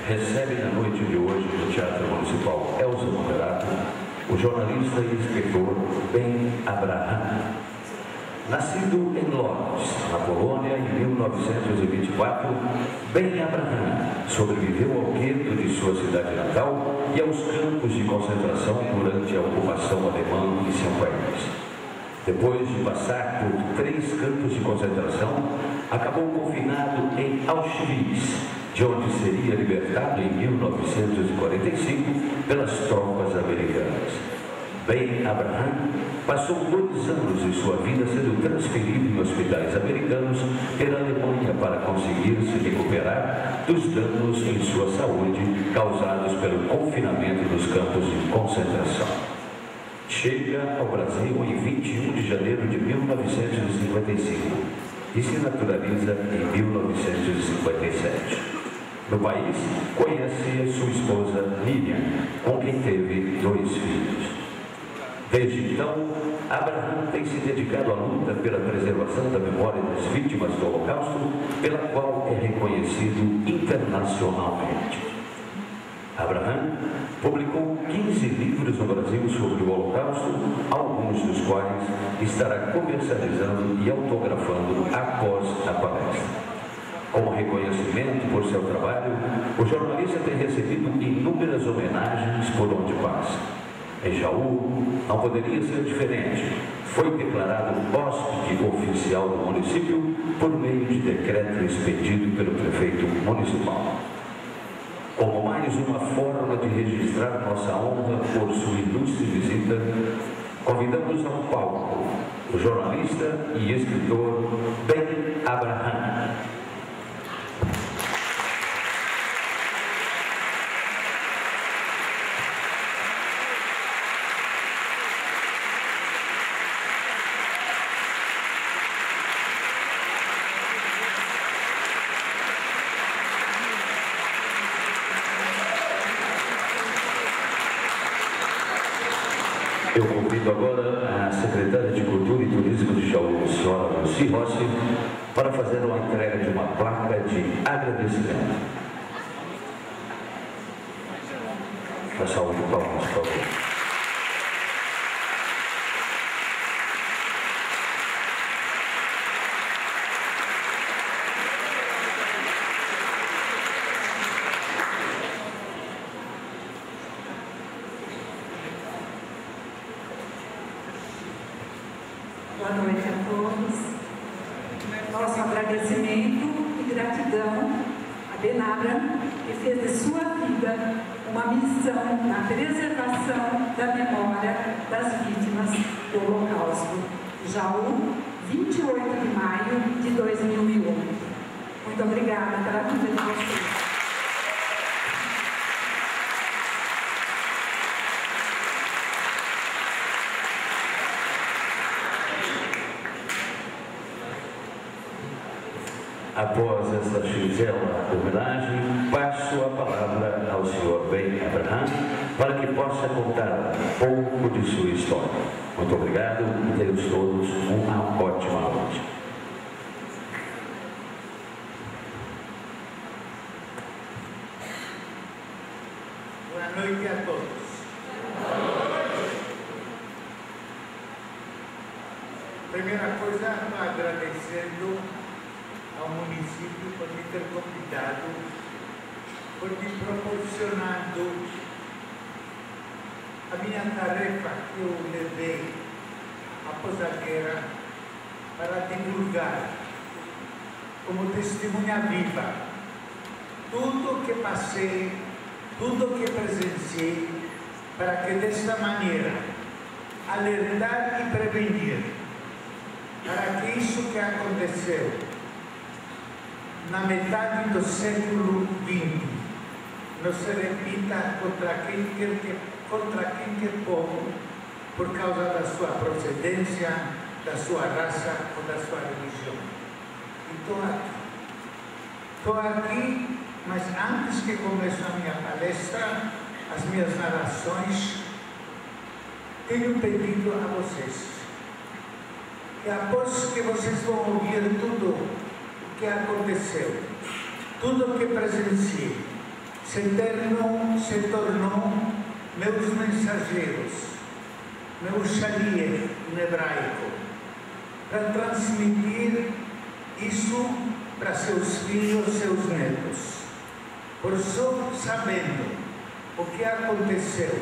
recebe na noite de hoje no Teatro Municipal Elza Moderato o jornalista e escritor Ben Abraham. Nascido em Lodz, na Polônia, em 1924, Ben Abraham sobreviveu ao gueto de sua cidade natal e aos campos de concentração durante a ocupação alemã em seu país. Depois de passar por 3 campos de concentração, acabou confinado em Auschwitz, de onde seria libertado em 1945 pelas tropas americanas. Ben Abraham passou 2 anos de sua vida sendo transferido em hospitais americanos pela Alemanha para conseguir se recuperar dos danos em sua saúde causados pelo confinamento nos campos de concentração. Chega ao Brasil em 21 de janeiro de 1955 e se naturaliza em 1957. No país, conhece sua esposa Lilian, com quem teve 2 filhos. Desde então, Abraham tem se dedicado à luta pela preservação da memória das vítimas do Holocausto, pela qual é reconhecido internacionalmente. Abraham publicou 15 livros no Brasil sobre o Holocausto, alguns dos quais estará comercializando e autografando após a palestra. Como reconhecimento por seu trabalho, o jornalista tem recebido inúmeras homenagens por onde passa. Em Jaú, não poderia ser diferente. Foi declarado hóspede oficial do município por meio de decreto expedido pelo prefeito municipal. Como mais uma forma de registrar nossa honra por sua ilustre visita, convidamos ao palco o jornalista e escritor Ben Abraham. Eu convido agora a secretária de Cultura e Turismo de Jaú, senhora Lucy Rossi, para fazer uma entrega de uma placa de agradecimento. Uma salva de palmas, por favor. Boa noite a todos. Nosso agradecimento e gratidão a Ben Abraham, que fez de sua vida uma missão na preservação da memória das vítimas do Holocausto. Jaú, 28 de maio de 2001. Muito obrigada pela vida de vocês. Após esta singela homenagem, passo a palavra ao senhor Ben Abraham para que possa contar um pouco de sua história. Muito obrigado e tenhamos todos uma ótima noite. Boa noite a todos. Primeira coisa, agradecendo ao município por me ter convidado, por me proporcionando a minha tarefa que eu levei após a guerra para divulgar como testemunha viva tudo o que passei, tudo o que presenciei, para que desta maneira alertar e prevenir, para que isso que aconteceu na metade do século XX não se repita contra quem quer povo, por causa da sua procedência, da sua raça ou da sua religião. Estou aqui, mas antes que comece a minha palestra, as minhas narrações, tenho pedido a vocês que após que vocês vão ouvir tudo que aconteceu, tudo o que presenciei, se tornou meus mensageiros, meu xalier em hebraico, para transmitir isso para seus filhos, seus netos. Por isso, sabendo o que aconteceu,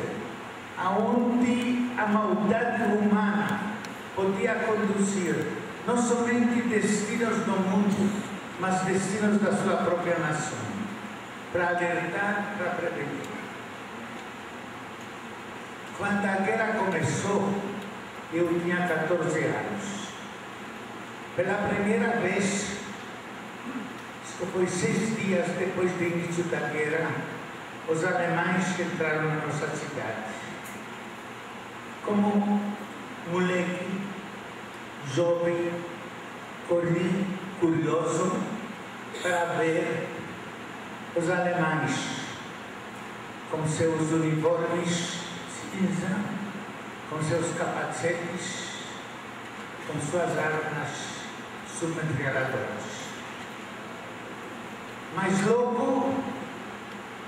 aonde a maldade humana podia conduzir não somente destinos do mundo, mas destinos da sua própria nação, para alertar, para prevenir. Quando a guerra começou, eu tinha 14 anos. Pela primeira vez, isso foi 6 dias depois do início da guerra, os alemães entraram na nossa cidade. Como moleque, jovem, corri curioso para ver os alemães com seus uniformes cinza, com seus capacetes, com suas armas submetralhadoras. Mas logo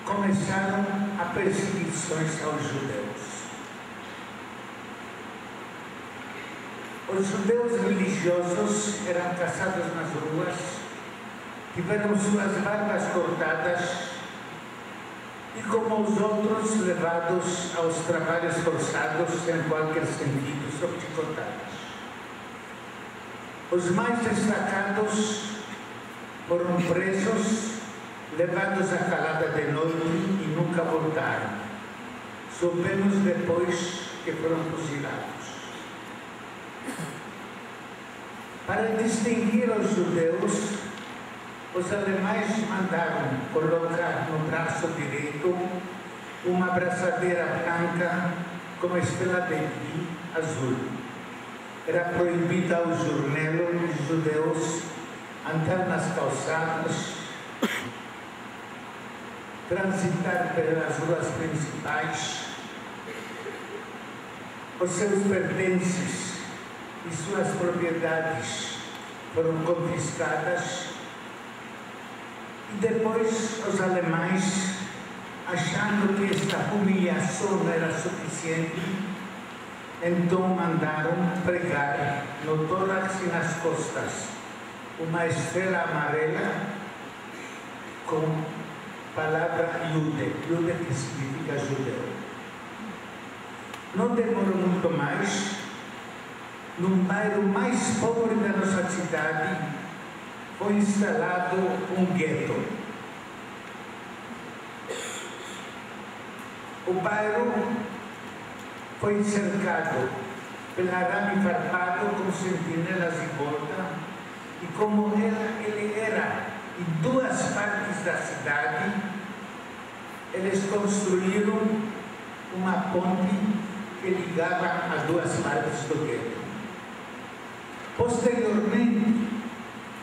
começaram as perseguições aos judeus. Os judeus religiosos eram caçados nas ruas, tiveram suas barbas cortadas e, como os outros, levados aos trabalhos forçados em qualquer sentido, sob chicotadas. Os mais destacados foram presos, levados à calada de noite e nunca voltaram. Soubemos depois que foram fuzilados. Para distinguir os judeus, os alemães mandaram colocar no braço direito uma braçadeira branca com estrela de Davi azul. Era proibido aos judeus andar nas calçadas, transitar pelas ruas principais. Os seus pertences e suas propriedades foram confiscadas. E depois os alemães, achando que esta humilhação não era suficiente, então mandaram pregar no tórax e nas costas uma estrela amarela com a palavra Jude, Jude que significa judeu. Não demorou muito mais, num bairro mais pobre da nossa cidade, foi instalado um gueto. O bairro foi cercado pela arame farpado com sentinelas em volta, e como ele era em 2 partes da cidade, eles construíram uma ponte que ligava as 2 partes do gueto. Posteriormente,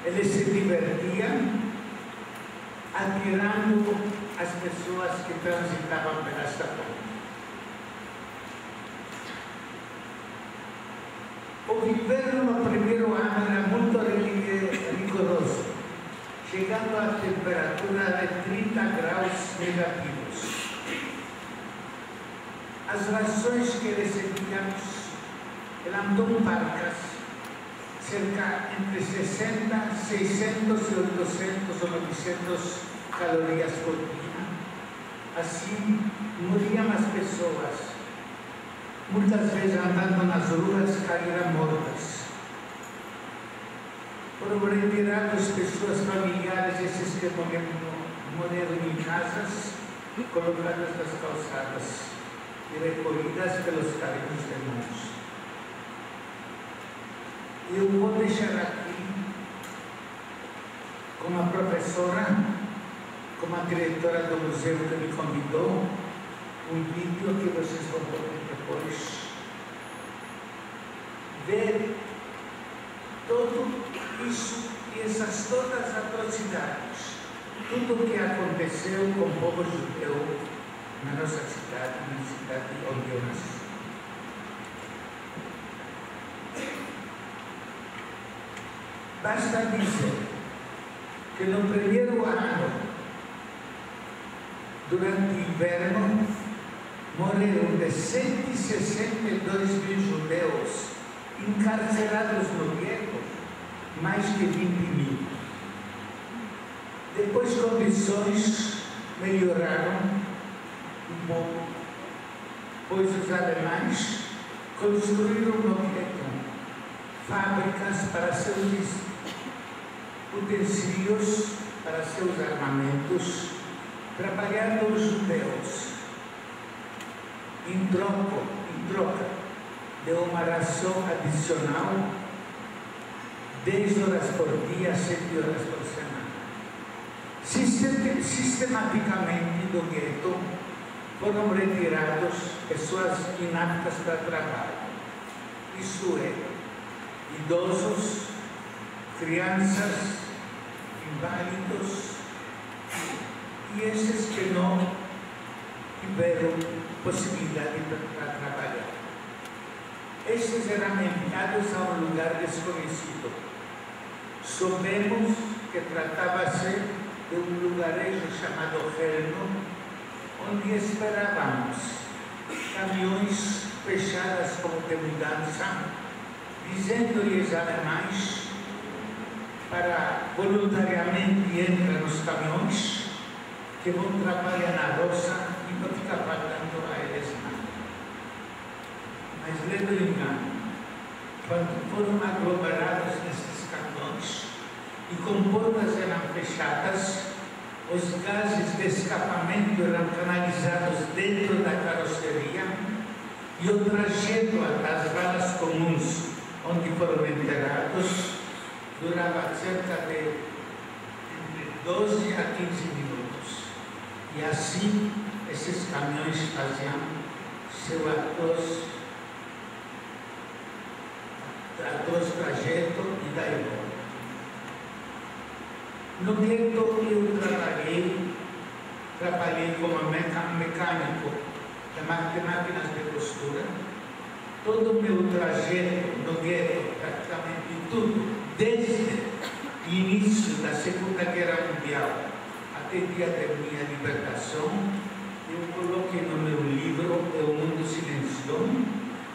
eles se divertiam atirando as pessoas que transitavam pela esta ponte. O inverno no primeiro ano era muito rigoroso, chegando a temperatura de 30 graus negativos. As rações que recebíamos eram tão parcas, cerca entre 60, 600 e 800 ou 900 calorias por dia. Assim, morriam as pessoas. Muitas vezes, andando nas ruas, caíram mortas. Foram retiradas pessoas familiares, esses que morreram em casas, colocadas nas calçadas e recolhidas pelos carrinhos de mãos. Eu vou deixar aqui, com a professora, com a diretora do museu que me convidou, um vídeo que vocês vão poder depois ver tudo isso e essas todas as atrocidades, tudo o que aconteceu com o povo judeu na nossa cidade, na cidade onde eu nasci. Basta dizer que no primeiro ano durante o inverno, morreram de 162 mil judeus encarcerados no gueto, mais de 20 mil. Depois, condições melhoraram um pouco, pois os alemães construíram no gueto fábricas para seus utensílios, para seus armamentos, trabalhando os judeus em troca de uma ração adicional, 10 horas por dia, 7 horas por semana. Sistematicamente do gueto foram retirados pessoas inaptas para trabalho, isso é, idosos, crianças, inválidos e esses que não tiveram possibilidade para trabalhar. Estes eram enviados a um lugar desconhecido. Soubemos que tratava-se de um lugarejo chamado Helno, onde esperávamos caminhões fechadas como de mudança, dizendo-lhes alemães para voluntariamente entrar nos caminhões que vão trabalhar na roça e não ficar faltando a eles nada. Mas leve o engano, quando foram aglomerados nesses caminhões e com portas eram fechadas, os gases de escapamento eram canalizados dentro da carroceria e o trajeto às valas comuns onde foram enterrados durava cerca de entre 12 a 15 minutos. E assim, esses caminhões faziam seu atroz trajeto e daí volta. No gueto eu trabalhei como mecânico de máquinas de costura. Todo o meu trajeto no gueto, praticamente tudo, desde o início da Segunda Guerra Mundial até o dia da minha libertação, eu coloquei no meu livro O Mundo Silencioso,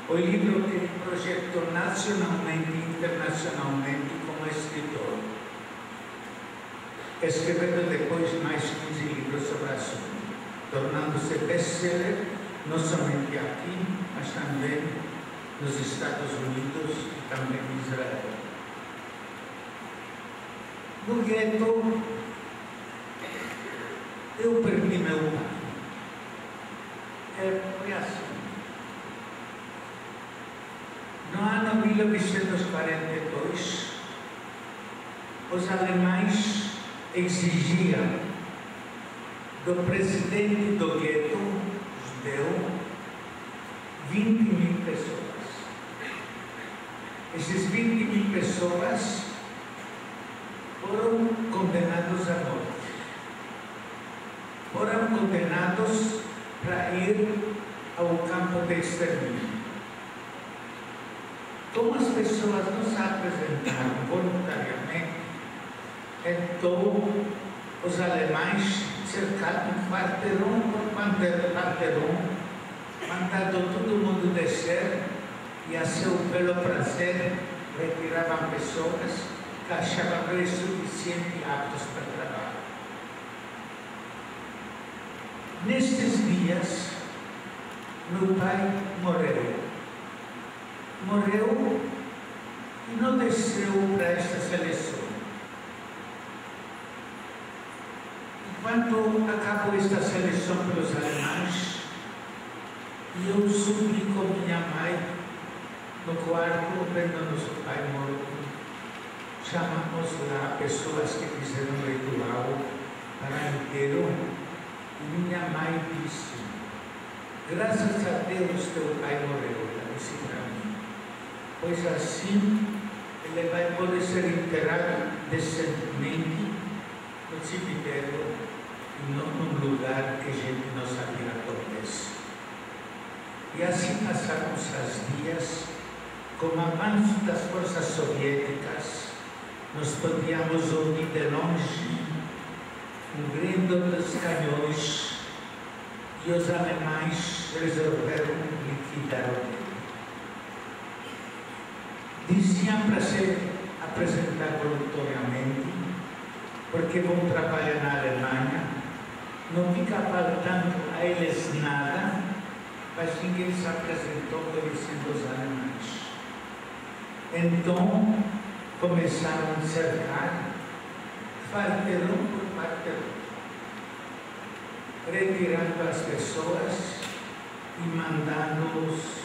o livro que me projetou nacionalmente e internacionalmente como escritor, escrevendo depois mais 15 livros sobre o assunto, tornando-se best-seller não somente aqui, mas também nos Estados Unidos e também em Israel. No gueto, eu perdi meu pai. Foi assim. No ano 1942, os alemães exigiam do presidente do gueto judeu 20 mil pessoas. Esses 20 mil pessoas foram condenados à morte. Foram condenados para ir ao campo de extermínio. Como as pessoas não se apresentaram voluntariamente, então os alemães cercaram quarteirão por quarteirão, mandando todo mundo descer e, a seu belo prazer, retiravam pessoas que achavam insuficientes aptos para trabalho. Nestes dias, meu pai morreu. Morreu e não desceu para esta seleção. Quando acabou esta seleção pelos alemães, eu subi com minha mãe no quarto, vendo nosso pai morto. Chamamos lá pessoas que fizeram um ritual para inteiro. E minha mãe disse: graças a Deus teu pai morreu, ela disse para mim, pois assim ele vai poder ser enterrado decentemente no cemitério e não num lugar que a gente não sabia acontece. E assim passaram os dias. Com o avanço das forças soviéticas, nós podíamos ouvir de longe um grito dos canhões e os alemães resolveram liquidar o dele. Diziam para se apresentar voluntariamente, porque vão trabalhar na Alemanha, não fica faltando a eles nada, mas ninguém se apresentou conhecendo os alemães. Então, começaram a cercar, quarteirão por quarteirão, retirando as pessoas e mandando-os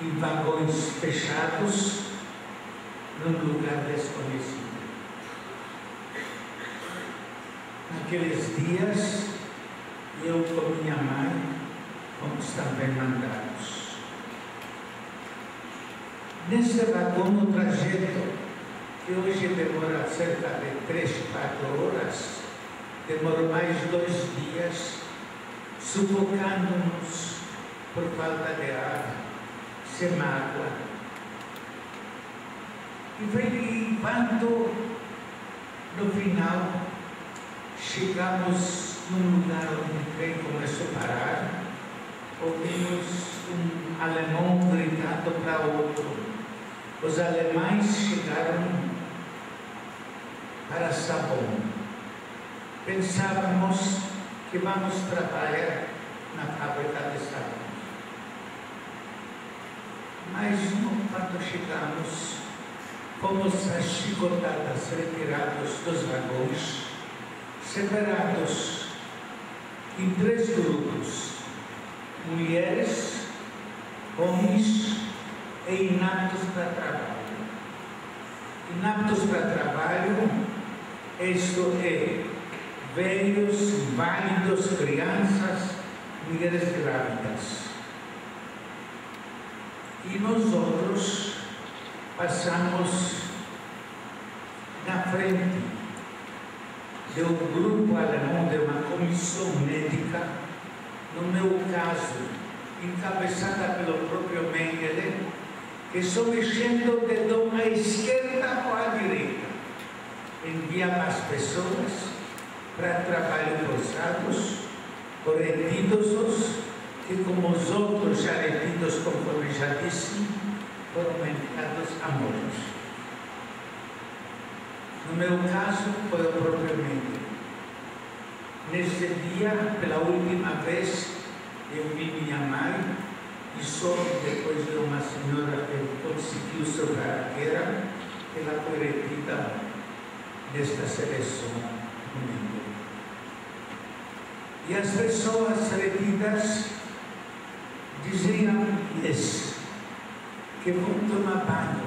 em vagões fechados num lugar desconhecido. Naqueles dias, eu com minha mãe fomos também mandados. Nesse vagão, no trajeto, que hoje demora cerca de 3, 4 horas, demorou mais 2 dias, sufocando-nos por falta de ar, sem água. E quando, no final, chegamos num lugar onde o trem começou a parar, ouvimos um alemão gritando para outro. Os alemães chegaram para Sabão. Pensávamos que vamos trabalhar na fábrica de sabão. Mas quando chegamos, fomos às chicotadas, retirados dos vagões, separados em 3 grupos: mulheres, homens e inaptos para trabalho. Inaptos para trabalho, isto é, velhos, válidos, crianças, mulheres grávidas. E nós outros passamos na frente de um grupo alemão, de uma comissão médica, no meu caso, encabeçada pelo próprio Mengele, que só mexendo o dedo à esquerda ou à direita, enviava as pessoas para trabalho forçados, por retidos, que como os outros já retidos, conforme já disse, foram enviados a morte. No meu caso, foi o próprio Mengele. Nesse dia, pela última vez, eu vi minha mãe, e só depois de uma senhora que conseguiu sobrar a guerra, ela foi retida desta seleção do Mengele. E as pessoas retidas diziam-lhes que vão tomar banho,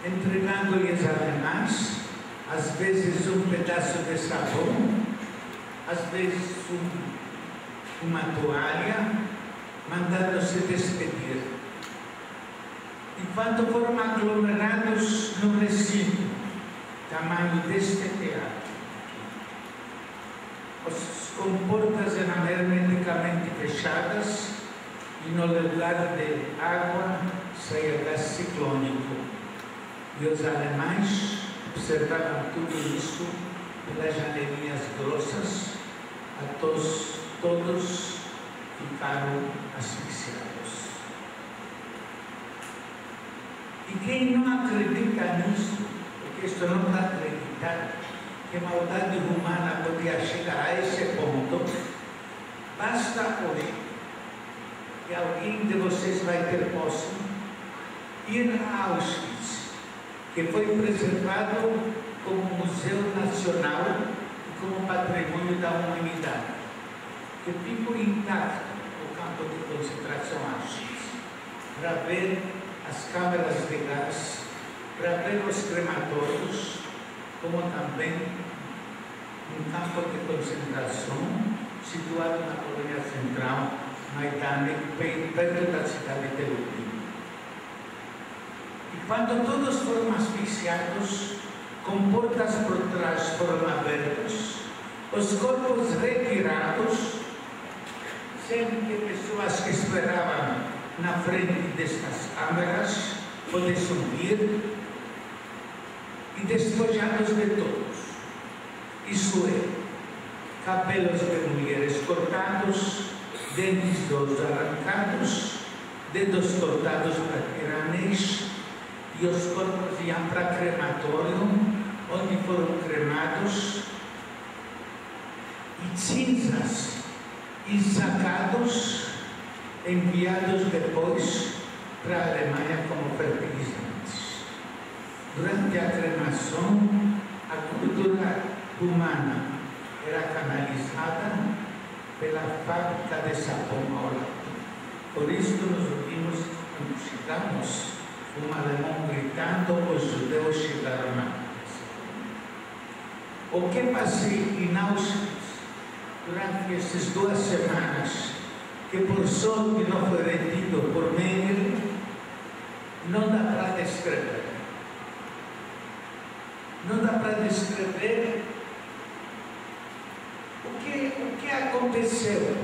entregando-lhes alemães, às vezes um pedaço de sabão, às vezes uma toalha, mandando-se despedir. E quando foram aglomerados no recinto, tamanho deste teatro, as comportas eram hermeticamente fechadas e no lugar de água saía gás ciclônico. E os alemães observavam tudo isso pelas janelinhas grossas, todos ficaram asfixiados. E quem não acredita nisso, porque isto não está acreditado, que a maldade humana podia chegar a esse ponto, basta hoje que alguém de vocês vai ter posse ir a Auschwitz, que foi preservado como Museu Nacional e como Patrimônio da Humanidade, que ficou intacto o campo de concentração Auschwitz, para ver as câmaras de gás, para ver os crematórios, como também um campo de concentração situado na colônia central, Maidanek, perto da cidade de Lublin. E quando todos foram asfixiados, com portas por trás foram abertas, os corpos retirados, sempre pessoas que esperavam na frente destas câmaras pudessem vir, e despojados de todos. Isso é, cabelos de mulheres cortados, dentes de ossos arrancados, dedos cortados para tirar anéis, e os corpos iam para crematório, onde foram cremados, e cinzas e sacados, enviados depois para a Alemanha como fertilizantes. Durante a cremação, a cultura humana era canalizada pela fábrica de sabão ao lado. Por isso nos ouvimos, quando chegamos, um alemão gritando, os judeus chegaram lá. O que passei em Auschwitz durante essas 2 semanas, que por sorte não foi retido por Mengele, não dá para descrever. Não dá para descrever o que aconteceu.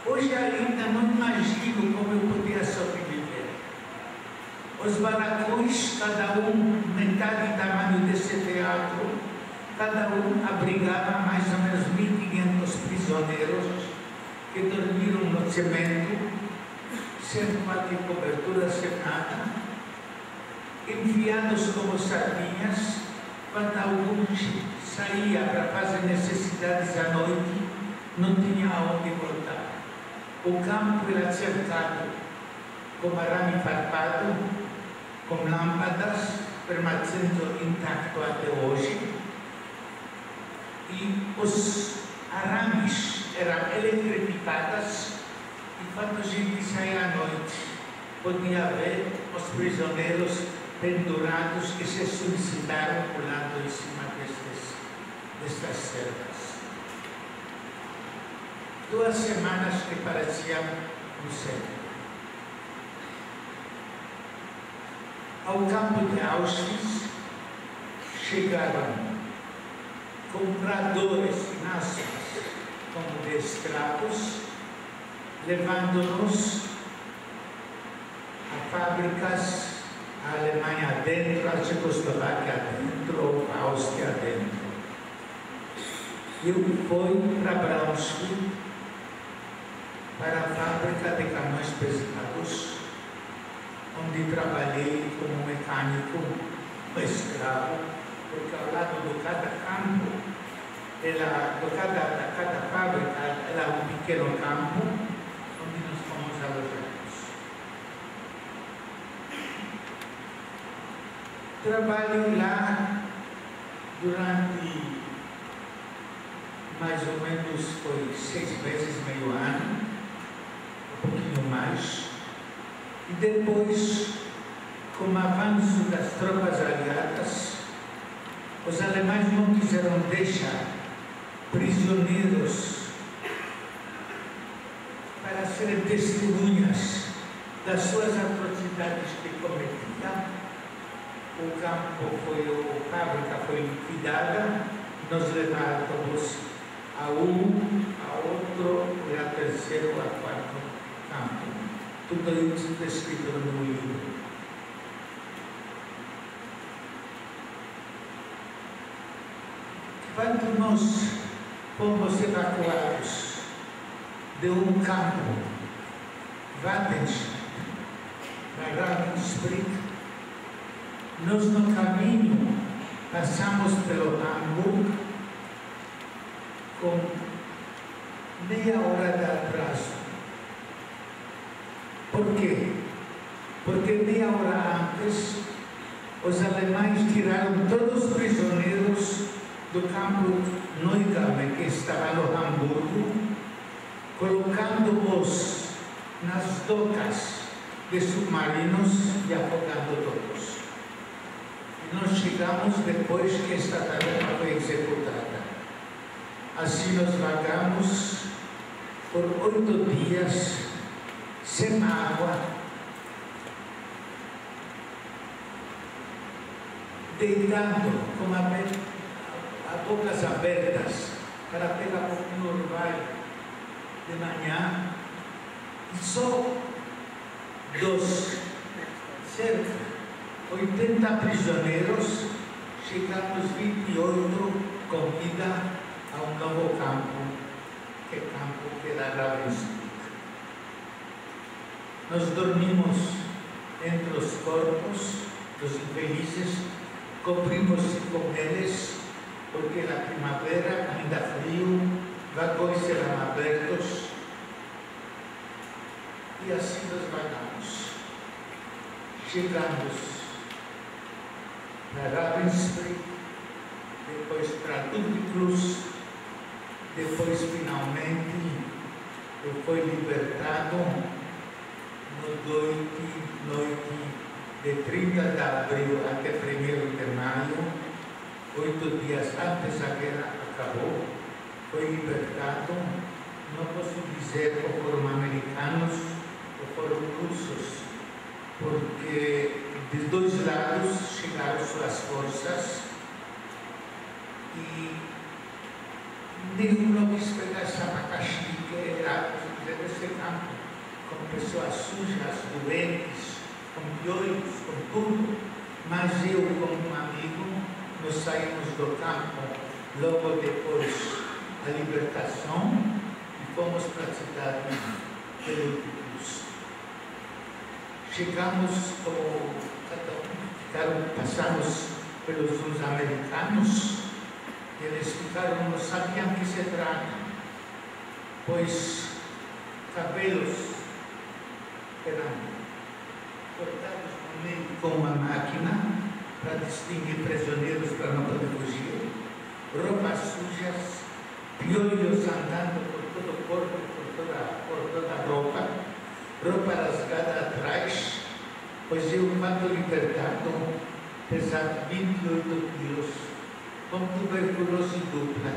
Hoje ainda não imagino como eu podia sobreviver. Os barracões, cada um metade do tamanho desse teatro, cada um abrigava mais ou menos 1.500 prisioneiros que dormiram no cimento, sem qualquer cobertura, sem nada, enfiados como sardinhas. Quando alguns saía para fazer necessidades à noite, não tinha aonde voltar. O campo era cercado com arame farpado, com lâmpadas, permanecendo intacto até hoje. E os arames eram eletrificados, e quando a gente saía à noite, podia ver os prisioneiros pendurados que se suicidaram pulando em cima destas cercas. 2 semanas que pareciam um século. Ao campo de Auschwitz chegaram compradores e nações como de escravos, levando-nos a fábricas, a Alemanha dentro, a Tchecoslováquia dentro, a Áustria dentro. Eu fui para Braunschweig, para a fábrica de caminhões pesados, onde trabalhei como mecânico, escravo, porque ao lado de cada campo, cada fábrica, era um pequeno campo, onde nós fomos alojados. Trabalho lá durante mais ou menos foi 6 meses, meio ano, um pouquinho mais. E depois, com o avanço das tropas aliadas, os alemães não quiseram deixar prisioneiros para serem testemunhas das suas atrocidades que cometiam. O campo a fábrica foi liquidada, nos levávamos a um, a outro, e a terceiro, a quarto campo. Tudo isso está escrito no meu livro. Quando nós fomos evacuados de um campo, Wadenstadt, para Ravensbrück, nós no caminho passamos pelo Hamburgo com meia hora de atraso. Por quê? Porque meia hora antes os alemães tiraram todos os prisioneiros do campo Neugamme, que estava no Hamburgo, colocando-os nas docas de submarinos e afogando todos. E nós chegamos depois que esta tarefa foi executada. Assim nós vagamos por 8 dias sem água, deitando com as bocas abertas para pegar um pouquinho de orvalho de manhã, e só dos cerca 80 prisioneiros, chegamos 28 com vida a um novo campo que era Ravensbrück. Nós dormimos entre os corpos dos infelizes, cobrimos-se com eles, porque na primavera, ainda frio, vagões serão abertos, e assim nos vagamos. Chegamos para Ravensbrück, depois para Dupliclus, depois finalmente eu fui libertado no noite de 30 de abril até 1º de maio, 8 dias antes a guerra acabou, foi libertado. Não posso dizer que foram americanos ou foram russos, porque de dois lados chegaram suas forças e nenhum não quis pegar esse abacaxi que era desse campo, com pessoas sujas, doentes, com piolhos, com tudo. Mas eu, como um amigo, nós saímos do campo logo depois da libertação e fomos para a cidade de Dupliclus. Chegamos, passamos pelos americanos, e eles ficaram, não sabiam que se trata, pois cabelos eram cortados no meio com uma máquina para distinguir prisioneiros para não poder fugir, roupas sujas, piolhos andando por todo o corpo, por toda a roupa rasgada atrás, pois eu, quando libertado, pesava 28 quilos, com tuberculose dupla,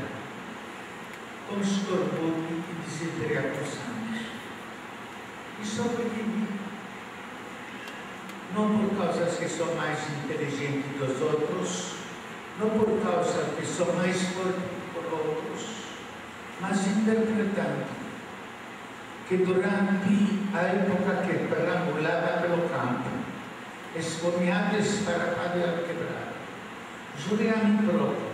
com escorbuto e disenteria com sangue. E sobrevivi. Não por causa que sou mais inteligente dos outros, não por causa que sou mais forte por outros, mas interpretando que durante a época que perambulava pelo campo, esfomeados para Padre Quebrado, jurei a mim próprio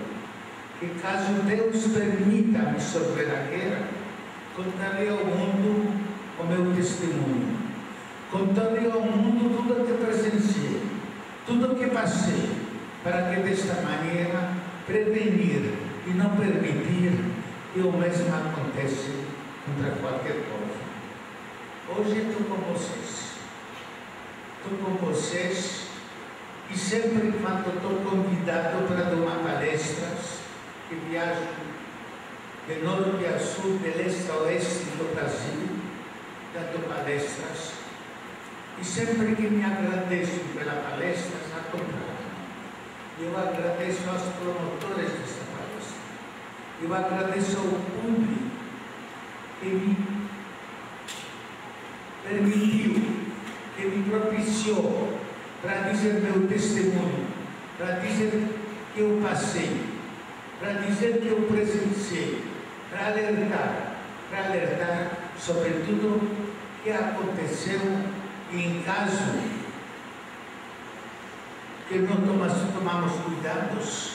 que, caso Deus permita me sofrer a guerra, contarei ao mundo o meu testemunho, contarei ao mundo tudo o que presenciei, tudo o que passei, para que desta maneira prevenir e não permitir que o mesmo aconteça contra qualquer povo. Hoje estou com vocês. Estou com vocês e sempre quando estou convidado para dar palestras, que viajo de norte a sul, de leste a oeste do Brasil, dando palestras, e sempre que me agradeço pela palestra, a comprar. Eu agradeço aos promotores desta palestra. Eu agradeço ao público que me permitiu, que me propiciou para dizer meu testemunho, para dizer que eu passei, para dizer que eu presenciei, para alertar sobre tudo que aconteceu e, em caso que não tomamos cuidados,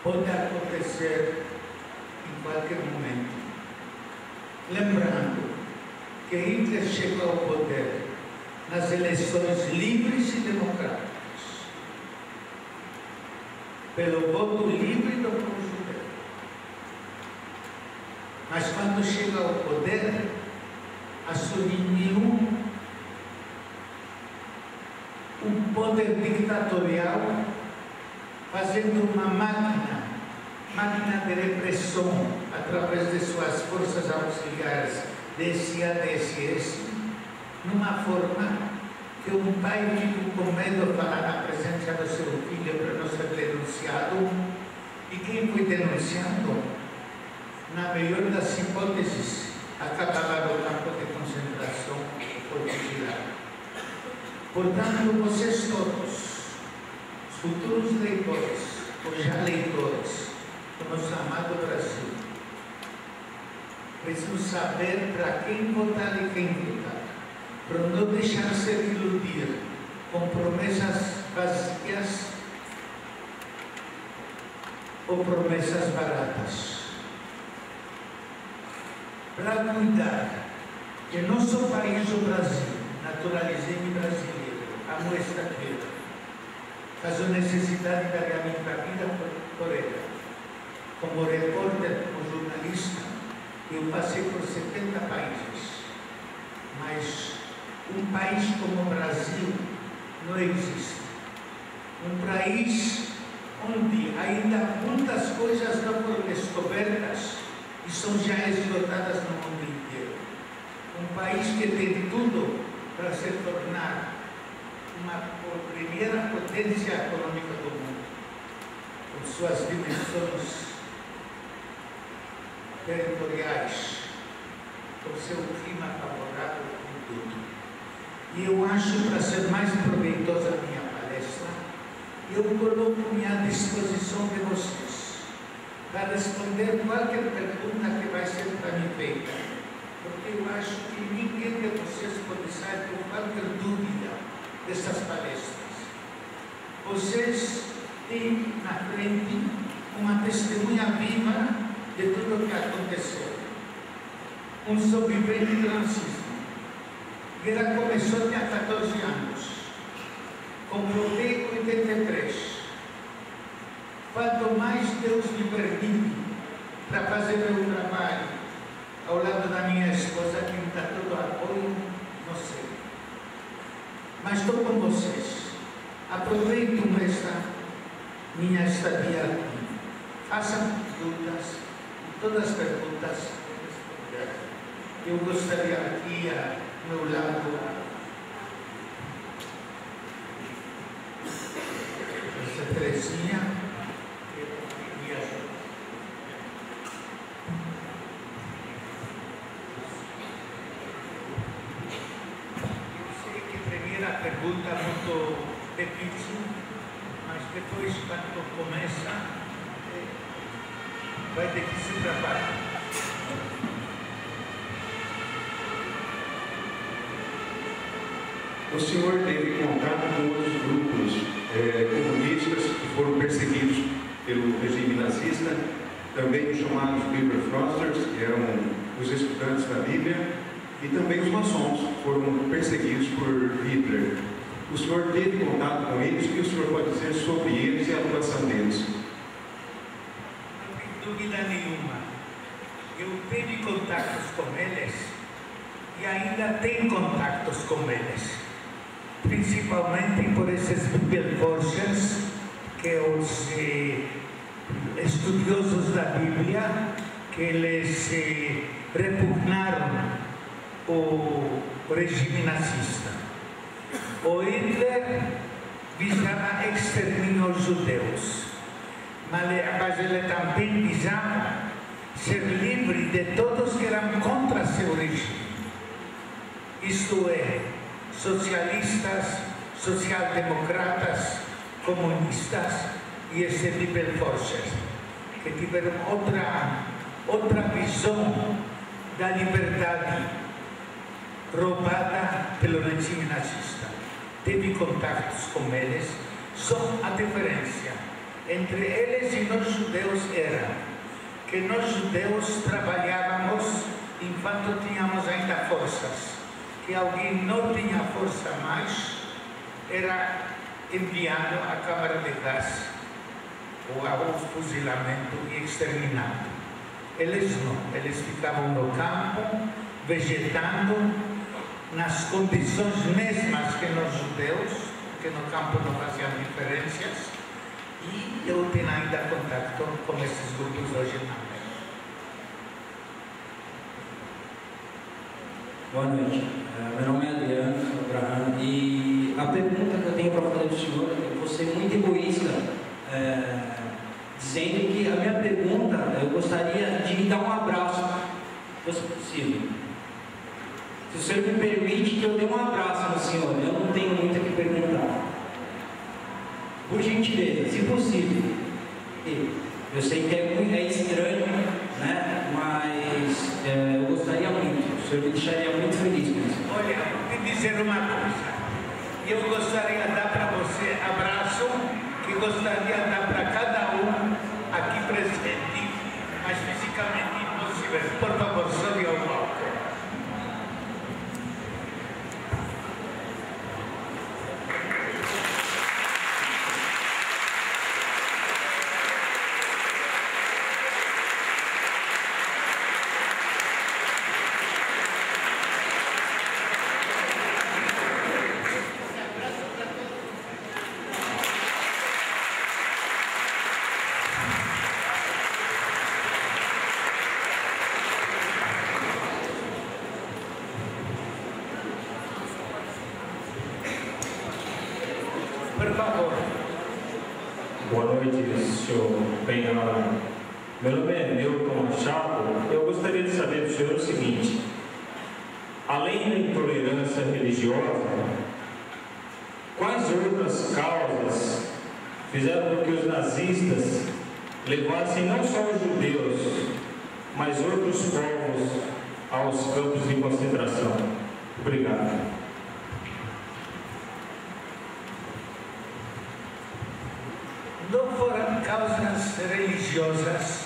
pode acontecer em qualquer momento. Lembrando que Hitler chegou ao poder nas eleições livres e democráticas, pelo voto livre do povo judeu. Mas quando chega ao poder, assumiu um poder ditatorial, fazendo uma máquina de repressão através de suas forças auxiliares, DSA, DSS, numa forma que um pai fica com medo de falar na presença do seu filho para não ser denunciado, e quem foi denunciado, na melhor das hipóteses, acabava no campo de concentração por fugir. Portanto, vocês todos, os futuros leitores, ou já leitores, do nosso amado Brasil, precisam saber para quem votar e quem votar, para não deixar se iludir com promessas vazias ou promessas baratas. para cuidar que nosso país, o Brasil, naturalizei-me brasileiro, amo esta terra, caso necessidade daria a minha vida por ela. Como repórter ou jornalista, eu passei por 70 países, mas um país como o Brasil não existe. Um país onde ainda muitas coisas não foram descobertas e são já esgotadas no mundo inteiro. Um país que tem tudo para se tornar uma primeira potência econômica do mundo, com suas dimensões territoriais, com seu clima favorável, com tudo. E eu acho, para ser mais proveitosa a minha palestra, eu coloco-me à disposição de vocês para responder qualquer pergunta que vai ser para mim feita, porque eu acho que ninguém de vocês pode sair com qualquer dúvida dessas palestras. Vocês têm na frente uma testemunha viva de tudo o que aconteceu. Um sobrevivente do nazismo. Ela começou tinha 14 anos. Comprovei 83. Quanto mais Deus me permite para fazer meu trabalho ao lado da minha esposa, que me dá todo o apoio, não sei. Mas estou com vocês. Aproveitem esta minha estadia aqui. Façam dúvidas, todas as perguntas. Eu gostaria aqui, ao meu lado, essa Terezinha, que me ajuda. Eu sei que a primeira pergunta é muito difícil, mas depois, quando começa, vai ter que se preparar. O senhor teve contato com outros grupos comunistas que foram perseguidos pelo regime nazista, também os chamados Bibelfrosters, que eram os estudantes da Bíblia, e também os maçons, que foram perseguidos por Hitler. O senhor teve contato com eles? O que o senhor pode dizer sobre eles e a atuação deles? Não tem dúvida nenhuma. Eu tive contatos com eles e ainda tenho contatos com eles. Principalmente por esses Bibelforschers, que os estudiosos da Bíblia, que eles repugnaram o regime nazista. O Hitler visava exterminar os judeus, mas ele também visava ser livre de todos que eram contra seu regime. Isto é, socialistas, social-democratas, comunistas e esse Bibelforschers, que tiveram outra visão da liberdade roubada pelo regime nazista. Teve contatos com eles, só a diferença entre eles e nós judeus era que nós judeus trabalhávamos enquanto tínhamos ainda forças. Que alguém não tinha força mais, era enviado à câmara de gás ou ao fuzilamento e exterminado. Eles não, eles ficavam no campo, vegetando, nas condições mesmas que nós judeus, que no campo não faziam diferenças, e eu tenho ainda contato com esses grupos hoje também. Boa noite, meu nome é Adriano Abraham e a pergunta que eu tenho para fazer do senhor é que você é muito egoísta, dizendo que a minha pergunta, eu gostaria de lhe dar um abraço, se fosse possível. Se o senhor me permite que eu dê um abraço no senhor, eu não tenho muito o que perguntar. Por gentileza, se possível. Eu sei que é estranho, né? Mas eu gostaria muito. O senhor me deixaria muito feliz com isso. Olha, vou te dizer uma coisa. Eu gostaria de dar para você abraço, que gostaria de dar para cada um aqui presente, mas fisicamente impossível. Por favor, sobe ao favor. Boa noite, senhor Penhora. Meu nome é Newton Machado. Eu gostaria de saber do senhor o seguinte: além da intolerância religiosa, quais outras causas fizeram com que os nazistas levassem não só os judeus, mas outros povos aos campos de concentração? Obrigado. Não foram causas religiosas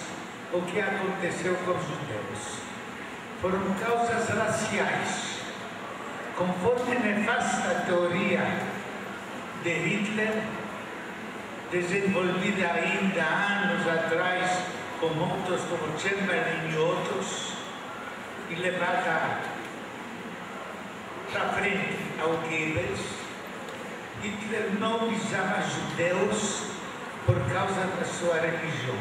o que aconteceu com os judeus. Foram causas raciais. Conforme nefasta teoria de Hitler, desenvolvida ainda anos atrás com outros como Chamberlain e outros, e levada para frente ao Goebbels, Hitler não visava judeus por causa da sua religião.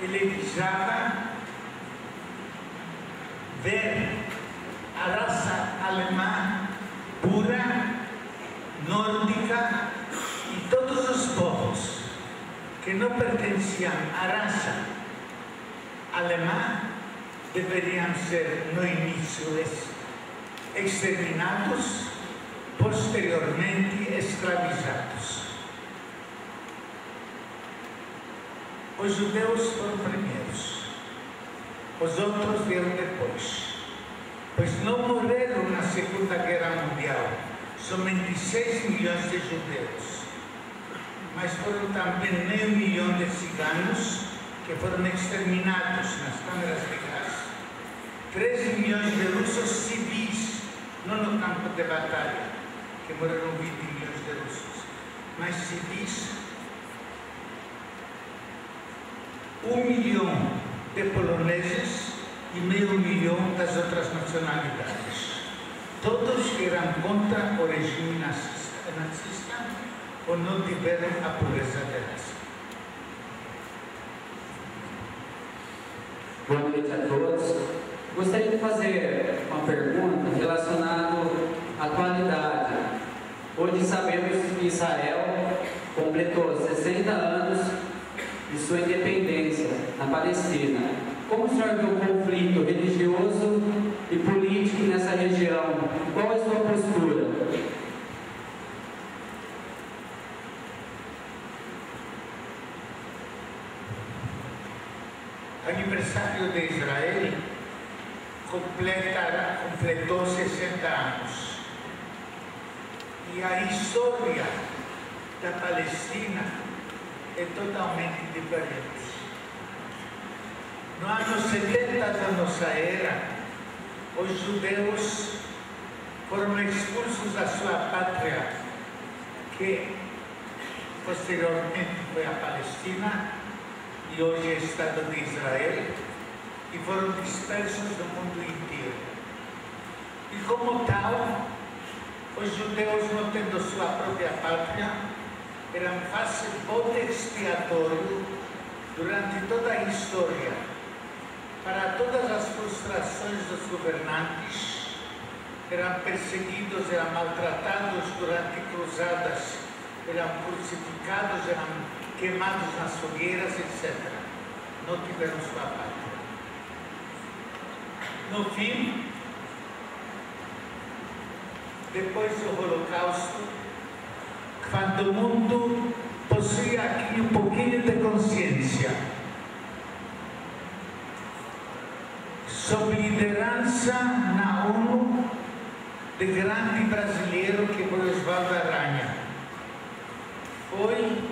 Ele visava ver a raça alemã pura, nórdica, e todos os povos que não pertenciam à raça alemã deveriam ser, no início, exterminados, posteriormente escravizados. Os judeus foram primeiros, os outros vieram depois, pois não morreram na Segunda Guerra Mundial somente 6 milhões de judeus, mas foram também meio milhão de ciganos que foram exterminados nas câmaras de gás, 13 milhões de russos civis, não no campo de batalha, que morreram 20 milhões de russos, mas civis, 1 milhão de poloneses e meio milhão das outras nacionalidades. Todos eram contra o regime nazista ou não tiveram a pureza de raça. Boa noite a todos. Gostaria de fazer uma pergunta relacionada à atualidade. Hoje sabemos que Israel completou 60 anos de sua independência na Palestina. Como o senhor vê o conflito religioso e político nessa região? Qual é a sua postura? O aniversário de Israel completou 60 anos. E a história da Palestina é totalmente diferente. No ano 70 da nossa era, os judeus foram expulsos da sua pátria, que posteriormente foi a Palestina e hoje é Estado de Israel, e foram dispersos do mundo inteiro. E como tal, os judeus, não tendo sua própria pátria, eram fácil bote expiatório durante toda a história para todas as frustrações dos governantes. Eram perseguidos, eram maltratados durante cruzadas, eram crucificados, eram queimados nas fogueiras, etc. Não tiveram sua pátria. No fim, depois do Holocausto, quando o mundo possui aqui um pouquinho de consciência, sob liderança na ONU de grande brasileiro que foi Oswaldo Aranha, foi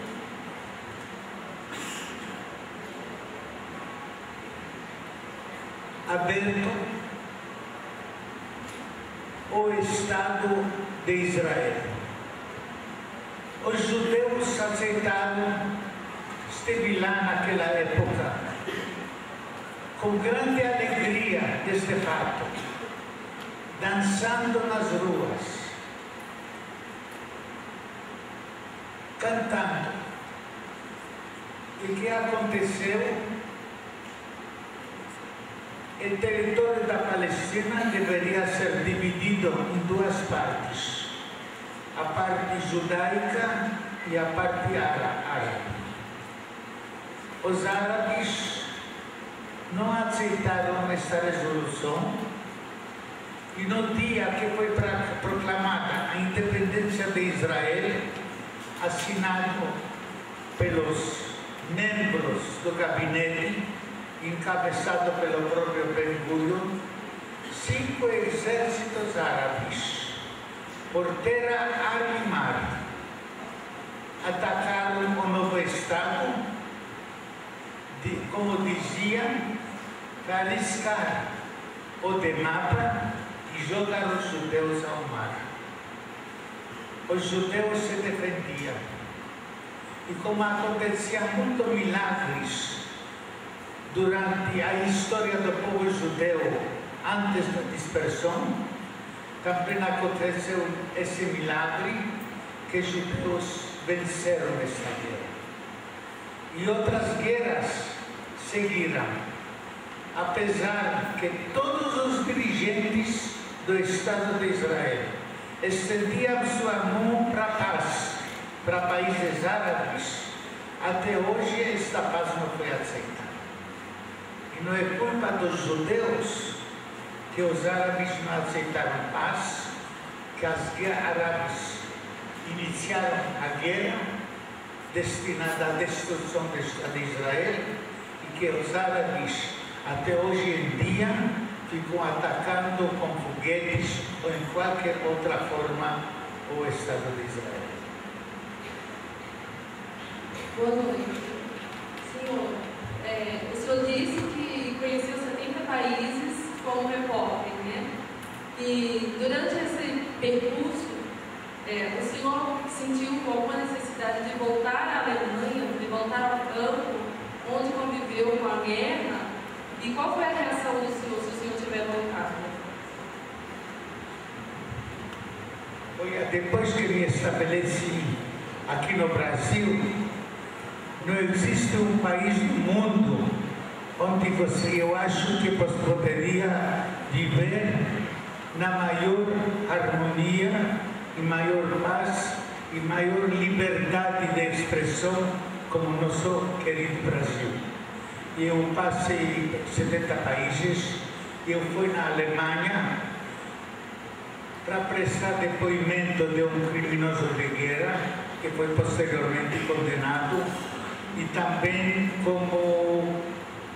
aberto o Estado de Israel. Os judeus aceitaram, esteve lá naquela época, com grande alegria deste fato, dançando nas ruas, cantando. E o que aconteceu? O território da Palestina deveria ser dividido em duas partes. a parte judaica e a parte árabe. Os árabes não aceitaram esta resolução e no dia que foi proclamada a independência de Israel, assinado pelos membros do gabinete, encabeçado pelo próprio Ben-Gurion, 5 exércitos árabes, por terra, ar e mar, atacaram o novo Estado, como diziam, para arriscar o de mapa e jogar os judeus ao mar. Os judeus se defendiam. E como aconteciam muitos milagres durante a história do povo judeu antes da dispersão, também aconteceu esse milagre que os judeus venceram esta guerra. E outras guerras seguiram, apesar que todos os dirigentes do Estado de Israel estendiam sua mão para a paz, para países árabes. Até hoje esta paz não foi aceita. E não é culpa dos judeus que os árabes não aceitaram paz, que as árabes iniciaram a guerra destinada à destruição do Estado de Israel e que os árabes até hoje em dia ficam atacando com foguetes ou em qualquer outra forma o Estado de Israel. Boa noite. Senhor, o senhor disse que conheceu 70 países como repórter, né? E durante esse percurso, o senhor sentiu alguma necessidade de voltar à Alemanha, de voltar ao campo, onde conviveu com a guerra? E qual foi a reação do senhor, se o senhor tiver voltado? Olha, depois que me estabeleci aqui no Brasil, não existe um país no mundo onde eu acho que você poderia viver na maior harmonia e maior paz e maior liberdade de expressão como o nosso querido Brasil. Eu passei 70 países, eu fui na Alemanha para prestar depoimento de um criminoso de guerra que foi posteriormente condenado e também como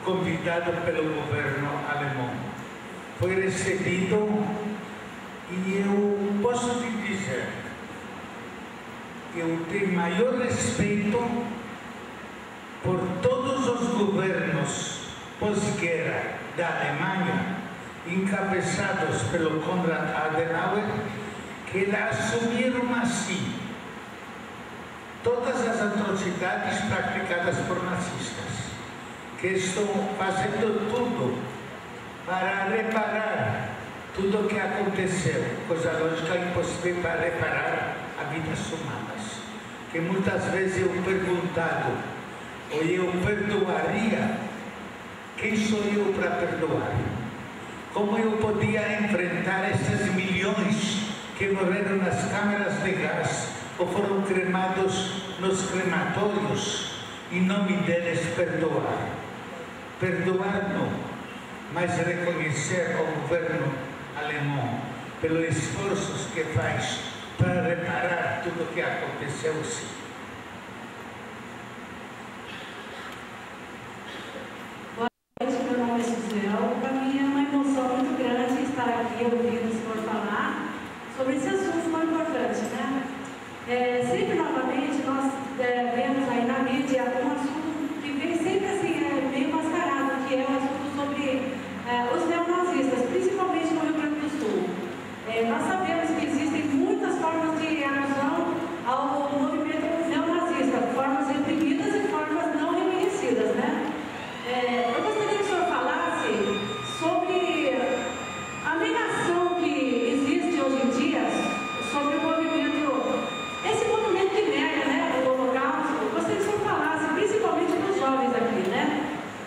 convidado pelo governo alemão. Foi recebido e eu posso te dizer que eu tenho maior respeito por todos os governos pós-guerra da Alemanha, encabeçados pelo Konrad Adenauer, que assumiram assim todas as atrocidades praticadas por nazistas, que estão fazendo tudo para reparar tudo o que aconteceu, coisa lógica impossível para reparar as vidas humanas. Que muitas vezes eu perguntado, ou eu perdoaria, quem sou eu para perdoar? Como eu podia enfrentar esses milhões que morreram nas câmaras de gás ou foram cremados nos crematórios, em nome deles perdoar? Perdoar não, mas reconhecer ao governo alemão pelos esforços que faz para reparar tudo o que aconteceu, sim. Meu nome é Suzel. Para mim é uma emoção muito grande estar aqui ouvindo o senhor falar sobre esse assunto tão importante, né? Sempre novamente nós vemos aí na mídia um assunto que vem sempre assim, meio mascarado, que é o assunto sobre os neonazistas, principalmente no Rio Grande do Sul. Nós sabemos que existem muitas formas de alusão ao movimento neonazista, formas reprimidas e formas não reconhecidas, né? Eu gostaria que o senhor falasse sobre a negação que existe hoje em dia sobre o movimento, esse movimento que nega, né, o Holocausto. Eu gostaria que o senhor falasse, principalmente para os jovens aqui, né?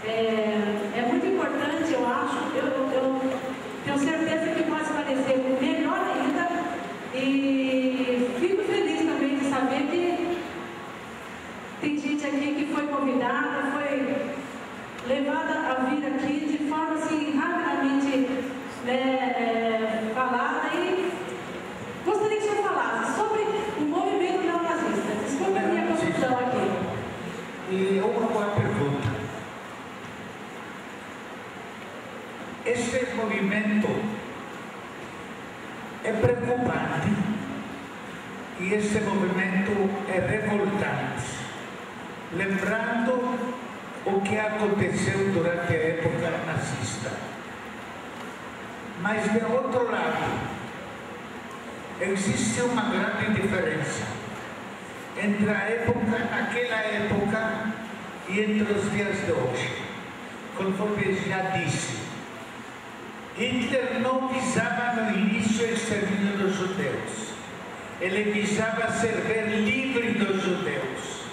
É muito importante Este movimento é preocupante e este movimento é revoltante, lembrando o que aconteceu durante a época nazista. Mas, de outro lado, existe uma grande diferença entre aquela época e entre os dias de hoje. Conforme já disse, Hitler não visava no início o extermínio dos judeus. Ele visava servir livre dos judeus.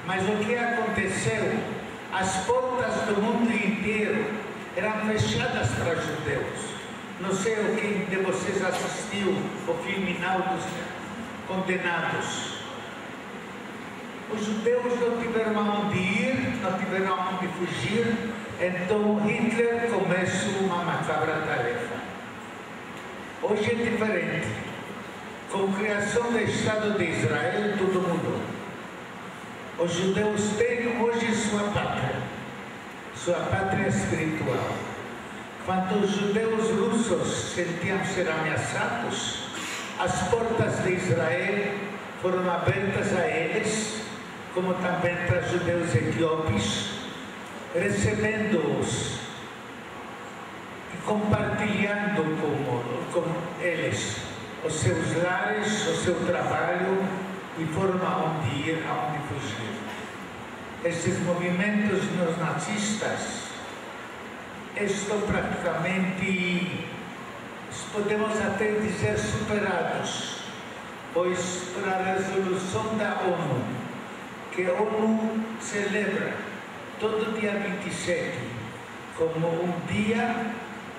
Mas o que aconteceu? As portas do mundo inteiro eram fechadas para os judeus. Não sei quem de vocês assistiu o filme Naudos Condenados. Os judeus não tiveram aonde ir, não tiveram aonde fugir, então Hitler começou uma macabra tarefa. Hoje é diferente. Com a criação do Estado de Israel, tudo mudou. Os judeus têm hoje sua pátria espiritual. Quando os judeus russos sentiam ser ameaçados, as portas de Israel foram abertas a eles, como também para os judeus etíopes, recebendo-os e compartilhando com eles os seus lares, o seu trabalho e foram aonde ir, aonde fugir. Esses movimentos nos nazistas estão praticamente, podemos até dizer, superados, pois para a resolução da ONU, que a ONU celebra todo dia 27 como um dia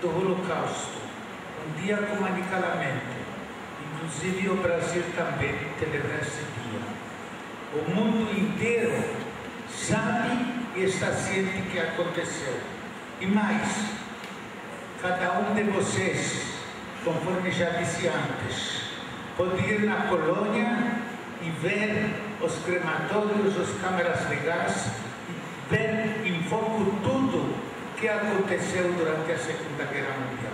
do Holocausto, um dia como aniquilamento. Inclusive o Brasil também celebra esse dia. O mundo inteiro sabe e está ciente que aconteceu. E mais, cada um de vocês, conforme já disse antes, pode ir na Polônia e ver os crematórios, as câmaras de gás, e ver em foco tudo que aconteceu durante a Segunda Guerra Mundial.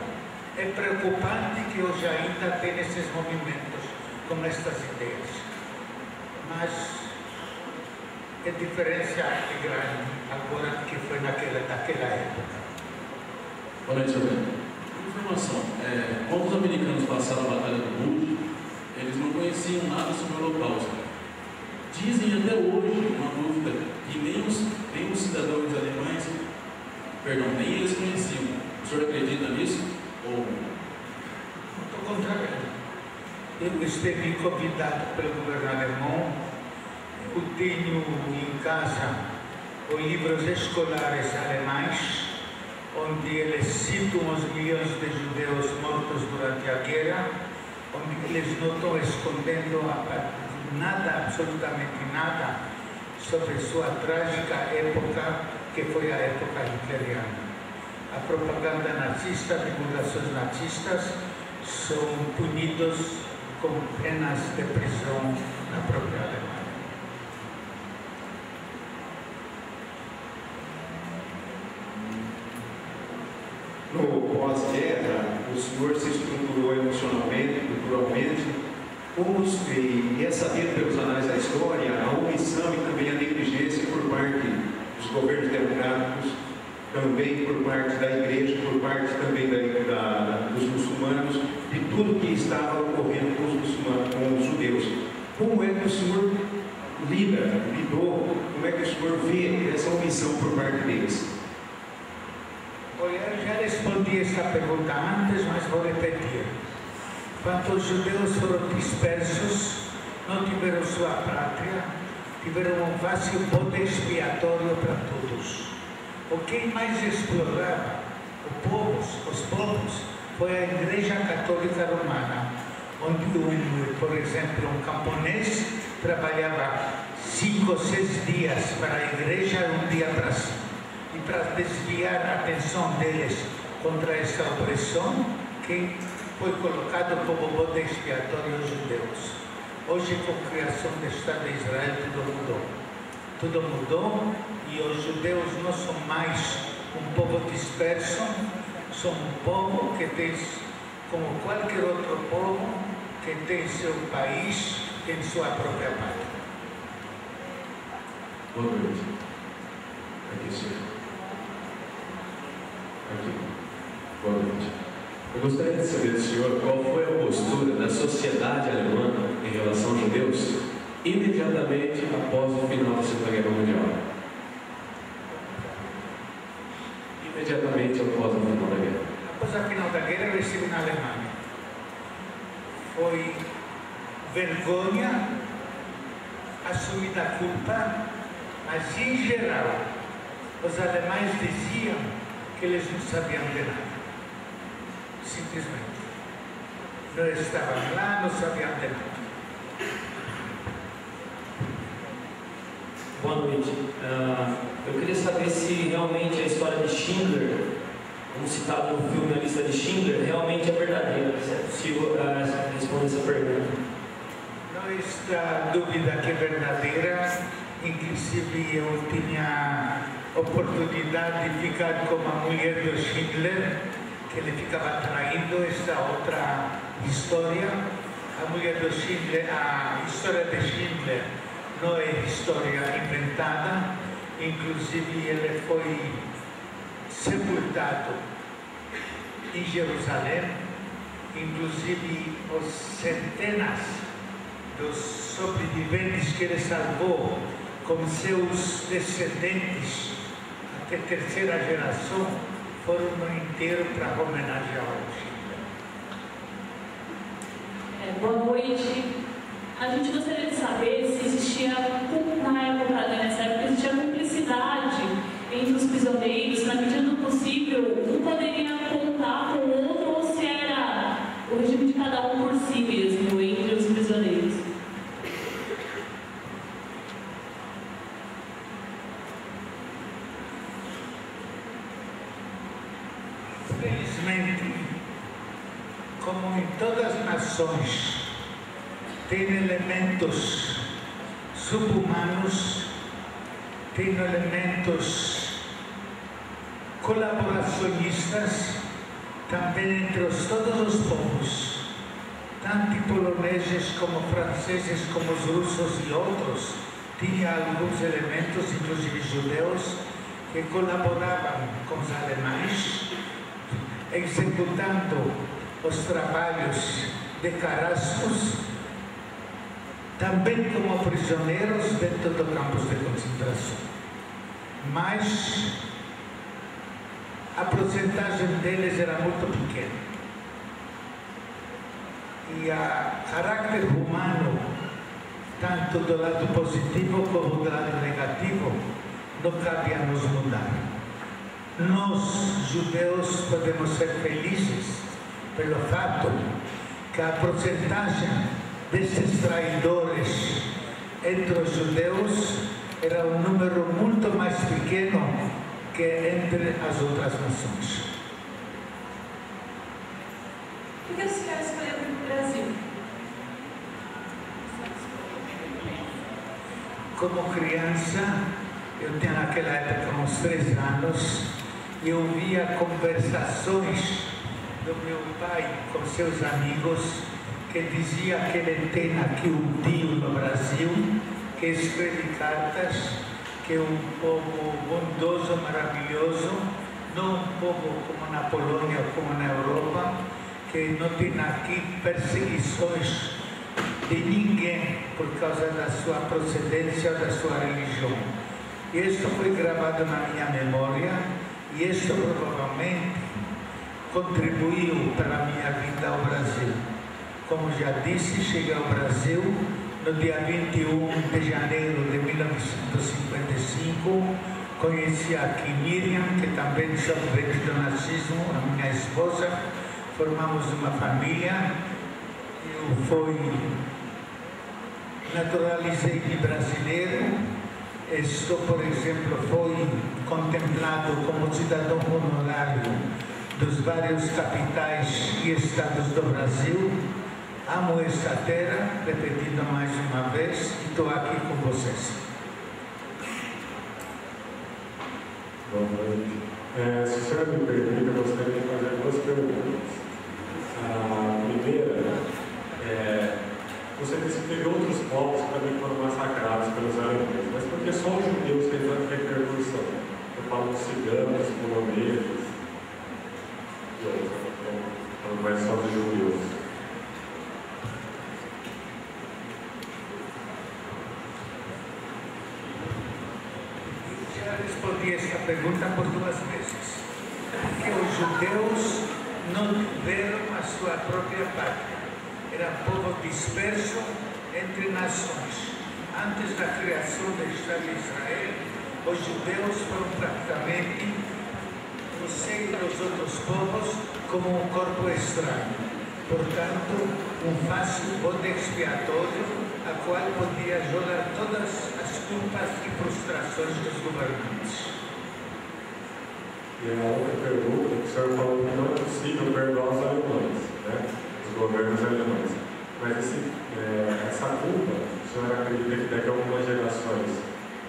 É preocupante que hoje ainda tem esses movimentos com estas ideias. Mas a diferença é grande agora que foi daquela época. Boa noite, senhor. Informação. Quando os americanos passaram a Batalha do Bulge, eles não conheciam nada sobre o Holocausto. Dizem até hoje, uma dúvida, que nem os cidadãos alemães, nem eles conheciam. O senhor acredita nisso? Ou... Muito contrário. Eu estive convidado pelo governo alemão. Eu tenho em casa os livros escolares alemães, onde eles citam os milhões de judeus mortos durante a guerra, onde eles não estão escondendo nada, absolutamente nada, sobre sua trágica época, que foi a época hitleriana. A propaganda nazista, divulgações nazistas, são punidos com penas de prisão na própria Alemanha. No pós-guerra, o senhor se estruturou emocionalmente, culturalmente, e é sabido pelos anais da história a omissão e também a negligência por parte dos governos democráticos, também por parte da igreja, por parte também dos muçulmanos, de tudo que estava ocorrendo com os muçulmanos, com os judeus. Como é que o senhor lidou, como é que o senhor vê essa omissão por parte deles? Olha, eu já respondi essa pergunta antes, mas vou repetir. Quando os judeus foram dispersos, não tiveram sua pátria, tiveram um fácil bode expiatório para todos. O que mais explorava os povos, foi a Igreja Católica Romana, onde, por exemplo, um camponês trabalhava 5 ou 6 dias para a igreja, um dia para si. E para desviar a atenção deles contra essa opressão, que foi colocado como bode expiatório aos judeus. Hoje, com a criação do Estado de Israel, tudo mudou. Tudo mudou e os judeus não são mais um povo disperso, são um povo que tem, como qualquer outro povo, que tem seu país, tem sua própria pátria. Boa noite. Aqui, senhor. Aqui. Boa noite. Eu gostaria de saber do senhor qual foi a postura da sociedade alemã em relação aos judeus imediatamente após o final da Segunda Guerra Mundial. Imediatamente após o final da guerra. Após o final da guerra, eu estive na Alemanha. Foi vergonha, assumida a culpa, mas em geral, os alemães diziam que eles não sabiam de nada. Simplesmente. Não estavam lá, não sabiam de nada. Boa noite. Eu queria saber se realmente a história de Schindler, como citado no filme A Lista de Schindler, realmente é verdadeira. Se é possível responder essa pergunta. Não está dúvida que é verdadeira. Inclusive, eu tinha oportunidade de ficar com a mulher do Schindler, que ele ficava traindo. Essa outra história. A mulher do Schindler, a história de Schindler não é história inventada. Inclusive, ele foi sepultado em Jerusalém. Inclusive, os centenas dos sobreviventes que ele salvou com seus descendentes até terceira geração foram no inteiro para homenagear ao Schindler. Boa noite. A gente gostaria de saber se existia, na época, nessa época, existia cumplicidade entre os prisioneiros, na medida do possível, um poderia contar com o outro, ou se era o regime de cada um por si mesmo, entre os prisioneiros. Felizmente, como em todas as nações, tem elementos subhumanos, tem elementos colaboracionistas, também entre todos os povos, tanto poloneses como franceses, como os russos e outros, tinha alguns elementos, inclusive judeus, que colaboravam com os alemães, executando os trabalhos de carrascos, também como prisioneiros dentro dos campos de concentração. Mas a porcentagem deles era muito pequena. E o caráter humano, tanto do lado positivo como do lado negativo, não cabia nos mudar. Nós, judeus, podemos ser felizes pelo fato que a porcentagem desses traidores entre os judeus era um número muito mais pequeno que entre as outras nações. Por que o senhor escolheu vir para o Brasil? Como criança, eu tinha naquela época uns 3 anos, e eu via conversações do meu pai com seus amigos, que dizia que ele tem aqui um tio no Brasil, que escreve cartas, que é um povo bondoso, maravilhoso, não um povo como na Polônia ou como na Europa, que não tem aqui perseguições de ninguém por causa da sua procedência ou da sua religião. Isso foi gravado na minha memória, e isso provavelmente contribuiu para a minha vinda ao Brasil. Como já disse, cheguei ao Brasil no dia 21 de janeiro de 1955. Conheci aqui Miriam, que também sofreu do nazismo, a minha esposa. Formamos uma família. Eu fui naturalizei de brasileiro. Estou, por exemplo, fui contemplado como cidadão honorário dos vários capitais e estados do Brasil. Amo esta terra, repetindo mais uma vez, e estou aqui com vocês. Boa noite. Se a senhora me permite, eu gostaria de fazer judeus não tiveram a sua própria pátria. Era povo disperso entre nações. Antes da criação do Estado de Israel, os judeus foram praticamente no seio dos outros povos como um corpo estranho. Portanto, um fácil bode expiatório a qual podia jogar todas as culpas e frustrações dos governantes. E a outra pergunta, que o senhor falou que não é possível perdoar os alemães, né? Os governos alemães. Mas essa culpa, o senhor acredita que daqui a algumas gerações,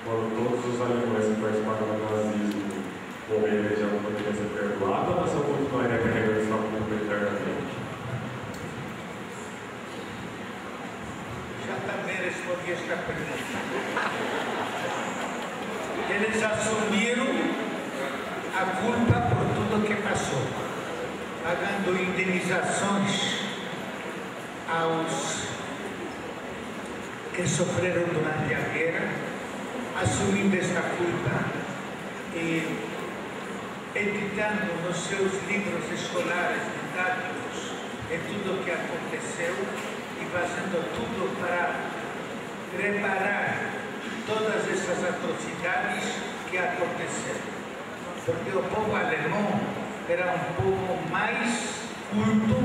quando todos os alemães que participaram do nazismo morrerem, já não poderia ser perdoado, ou essa continuaria carregando essa culpa eternamente? Já também respondi esta pergunta. Eles assumiram a culpa por tudo que passou, pagando indenizações aos que sofreram durante a guerra, assumindo esta culpa e editando nos seus livros escolares didáticos de tudo o que aconteceu e fazendo tudo para reparar todas essas atrocidades que aconteceram. Porque o povo alemão era um povo mais culto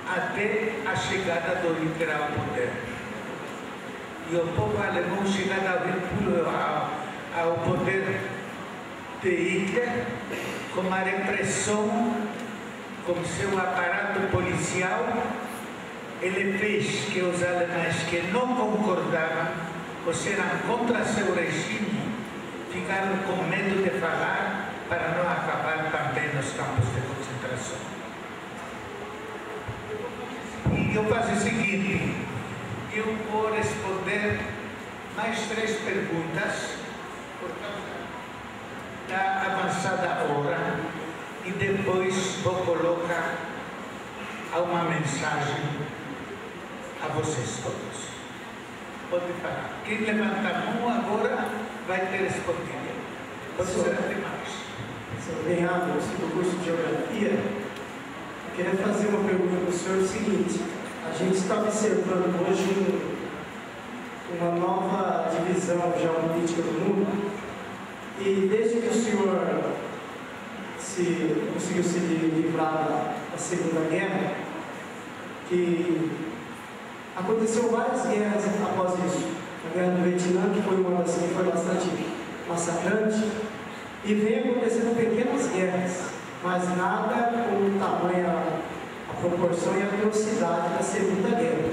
até a chegada do Hitler ao poder. E o povo alemão, chegado ao poder de Hitler, com a repressão, com seu aparato policial, ele fez que os alemães que não concordavam, ou eram contra seu regime, ficaram com medo de falar para não acabar também nos campos de concentração. E eu faço o seguinte, eu vou responder mais 3 perguntas por causa da avançada hora e depois vou colocar uma mensagem a vocês todos. Pode falar. Quem levanta a mão agora vai ter respondido. Pode ser até mais. Senhor Bernardo, do curso de Geografia, eu queria fazer uma pergunta para o senhor, o seguinte: a gente está observando hoje uma nova divisão geopolítica do mundo, e desde que o senhor conseguiu se livrar da Segunda Guerra, que aconteceu várias guerras após isso. A Guerra do Vietnã, que foi uma das que foi bastante massacrante, e vem acontecendo pequenas guerras, mas nada com o tamanho, a proporção e a velocidade da Segunda Guerra.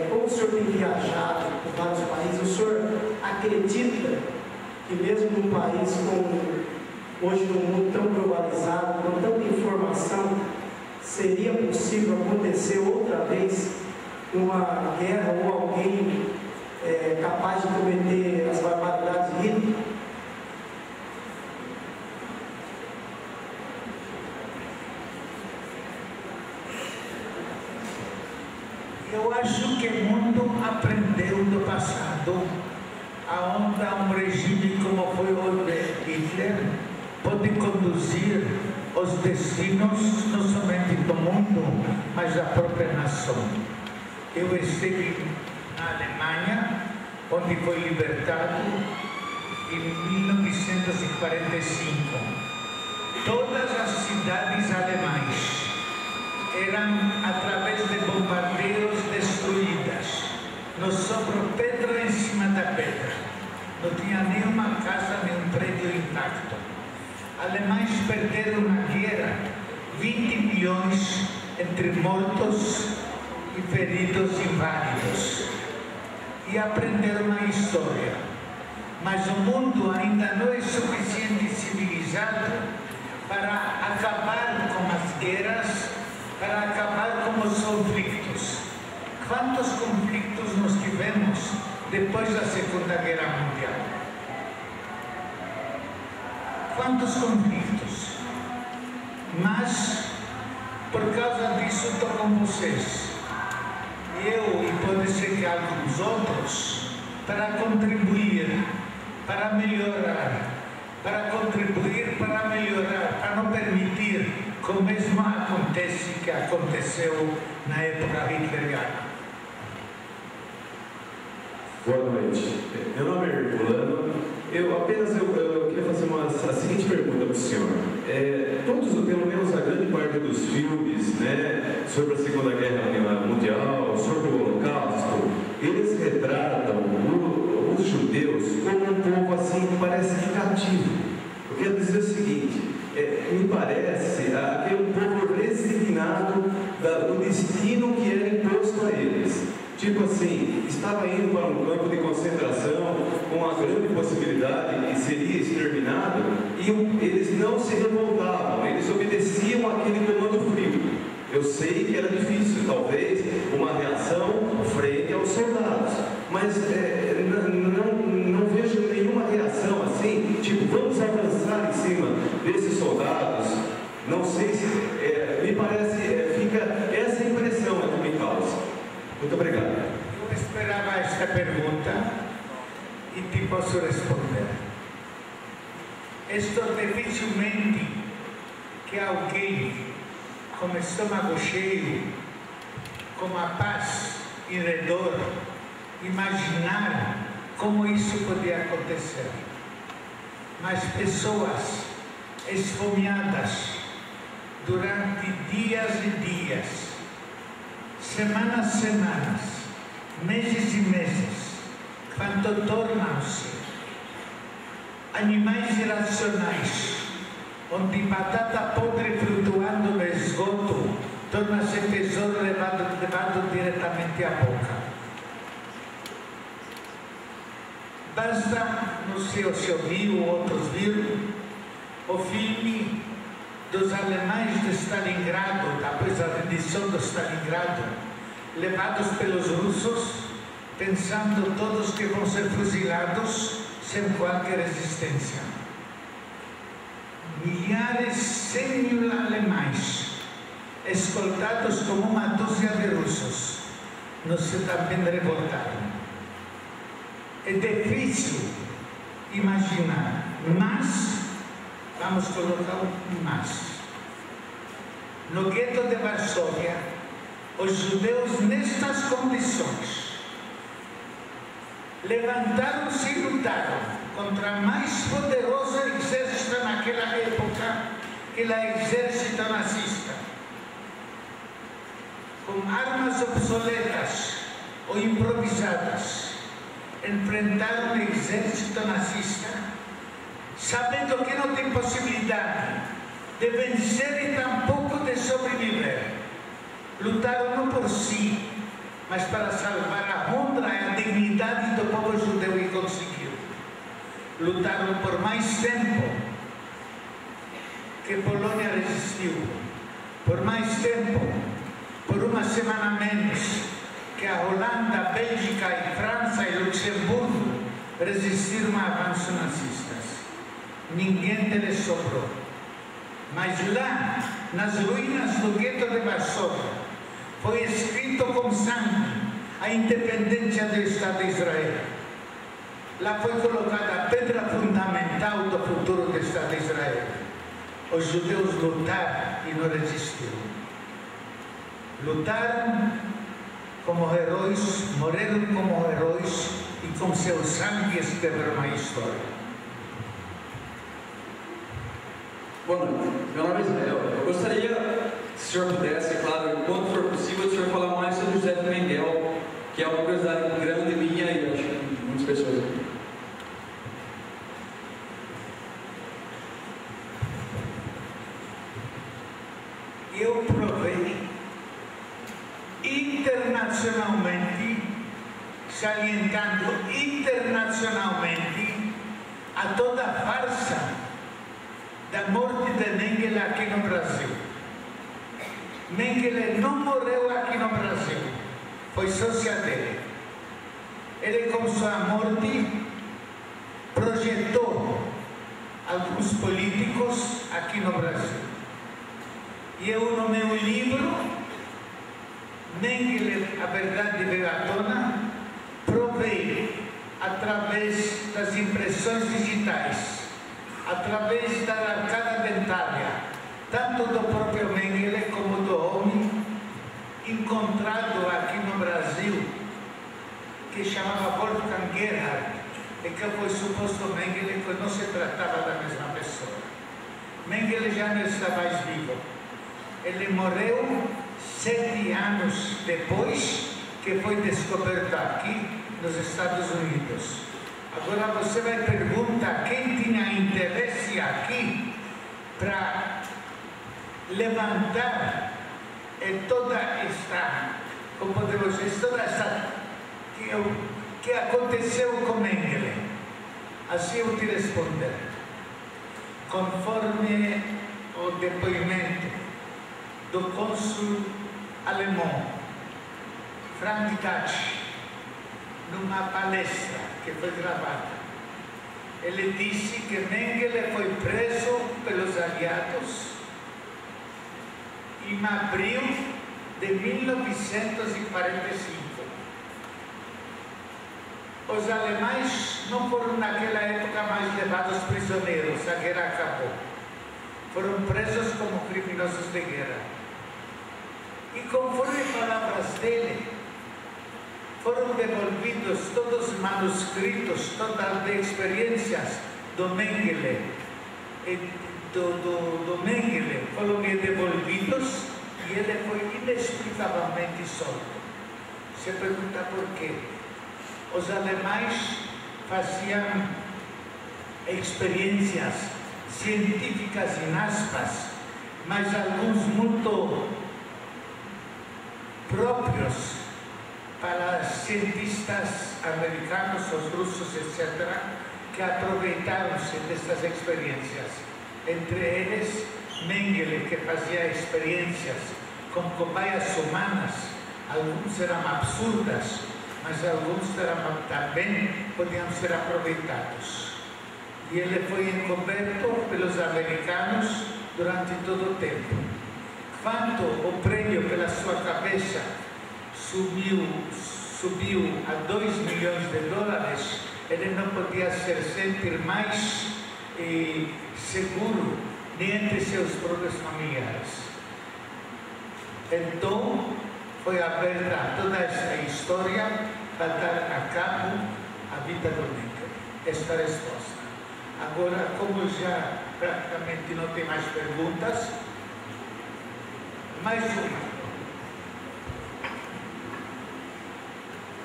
Como o senhor tem viajado por vários países, o senhor acredita que mesmo num país hoje num mundo tão globalizado, com tanta informação, seria possível acontecer outra vez uma guerra ou alguém capaz de cometer as barbaridades de Hitler? Eu acho que o mundo aprendeu do passado, aonde um regime como foi o de Hitler pode conduzir os destinos não somente do mundo, mas da própria nação. Eu estive na Alemanha, onde foi libertado em 1945. Todas as cidades alemãs eram, através de bombardeios, destruídas. Não sobrou pedra em cima da pedra. Não tinha nenhuma casa, nenhum prédio intacto. Alemães perderam na guerra 20 milhões entre mortos e feridos inválidos. E aprenderam a história. Mas o mundo ainda não é suficiente civilizado para acabar com as guerras, para acabar com os conflitos. Quantos conflitos nós tivemos depois da Segunda Guerra Mundial? Quantos conflitos? Mas, por causa disso, estou com vocês. Eu, e pode ser que alguns outros, para contribuir, para melhorar, para contribuir, para melhorar acontece que aconteceu na época hitleriana. Boa noite. Meu nome é Herculano. Eu queria fazer a seguinte pergunta para o senhor. Todos, pelo menos a grande parte dos filmes, né, sobre a Segunda Guerra Mundial, sobre o Holocausto, eles retratam os judeus como um povo assim que parece cativo. Eu quero dizer o seguinte, me parece que é um povo resignado do destino que era imposto a eles. Tipo assim, estava indo para um campo de concentração com a grande possibilidade que seria exterminado e eles não se revoltavam, eles obedeciam aquele comando frio. Eu sei que era difícil, talvez, uma reação frente aos soldados, mas não vejo nenhuma reação assim, tipo, vamos avançar em cima desses soldados. Não sei se, me parece, fica essa impressão que me causa. Muito obrigado. Eu esperava esta pergunta e te posso responder. Estou dificilmente que alguém com estômago cheio, com a paz em redor, imaginar como isso podia acontecer. Mas pessoas esfomeadas durante dias e dias, semanas, meses e meses, quando tornam-se animais irracionais, onde batata podre flutuando no esgoto torna-se tesouro levado diretamente à boca. Basta, não sei se ouviu ou outros viram, o filme dos alemães de Stalingrado, após a rendição de Stalingrado, levados pelos russos, pensando todos que vão ser fuzilados sem qualquer resistência. Milhares, 100 mil alemães, escoltados como uma dúzia de russos, não se também revoltaram. É difícil imaginar, mas vamos colocar um mas. No gueto de Varsóvia, os judeus nestas condições levantaram-se e lutaram contra a mais poderosa exército naquela época, que era o exército nazista. Com armas obsoletas ou improvisadas, enfrentaram o exército nazista, sabendo que não tem possibilidade de vencer e tampouco de sobreviver. Lutaram não por si, mas para salvar a honra e a dignidade do povo judeu, e conseguiram. Lutaram por mais tempo que Polônia resistiu, por mais tempo, por uma semana menos, que a Holanda, a Bélgica, a França e Luxemburgo resistiram a avanços nazistas. Ninguém lhes sobrou. Mas lá, nas ruínas do gueto de Varsóvia, foi escrito com sangue a independência do Estado de Israel. Lá foi colocada a pedra fundamental do futuro do Estado de Israel. Os judeus lutaram e não resistiram. Lutaram como heróis, morreram como heróis e com seu sangue escreveram a história. Boa noite. Meu nome é Israel. Eu gostaria, se o senhor pudesse, claro, enquanto for possível, o senhor falar mais sobre José de Mengel, que é uma curiosidade grande minha e eu acho que muitas pessoas aqui. Eu provei internacionalmente, salientando internacionalmente, a toda a farsa da morte de Mengele aqui no Brasil. Mengele não morreu aqui no Brasil, foi sócia dele. Ele, com sua morte, projetou alguns políticos aqui no Brasil. E eu, no meu livro, Mengele, a verdade veio à tona, provei, através das impressões digitais, através da arcada dentária, tanto do próprio Mengele como do homem encontrado aqui no Brasil, que chamava Wolfgang Gerhard, e que foi suposto Mengele que não se tratava da mesma pessoa. Mengele já não está mais vivo. Ele morreu 7 anos depois que foi descoberto aqui nos Estados Unidos. Agora você vai perguntar quem tinha interesse aqui para levantar toda esta, como podemos dizer, toda essa que aconteceu com Mengele. Assim eu te responder. Conforme o depoimento do cônsul alemão Frank Dutch, numa palestra que foi gravada, ele disse que Mengele foi preso pelos aliados em abril de 1945. Os alemães não foram naquela época mais levados prisioneiros, a guerra acabou. Foram presos como criminosos de guerra. E conforme palavras dele, foram devolvidos todos os manuscritos, todas as experiências do Mengele, do Mengele, foram devolvidos e ele foi inexplicavelmente solto. Se pergunta por quê? Os alemães faziam experiências científicas em aspas, mas alguns muito próprios para cientistas americanos, os russos, etc., que aproveitaram-se dessas experiências. Entre eles, Mengele, que fazia experiências com cobaias humanas, alguns eram absurdas, mas alguns também podiam ser aproveitados. E ele foi encoberto pelos americanos durante todo o tempo. Quando o prêmio pela sua cabeça subiu a $2 milhões, ele não podia se sentir mais seguro nem entre seus próprios familiares. Então, foi aberta toda esta história para dar a cabo a vida do Mengele. Esta resposta. Agora, como já praticamente não tem mais perguntas, mais uma.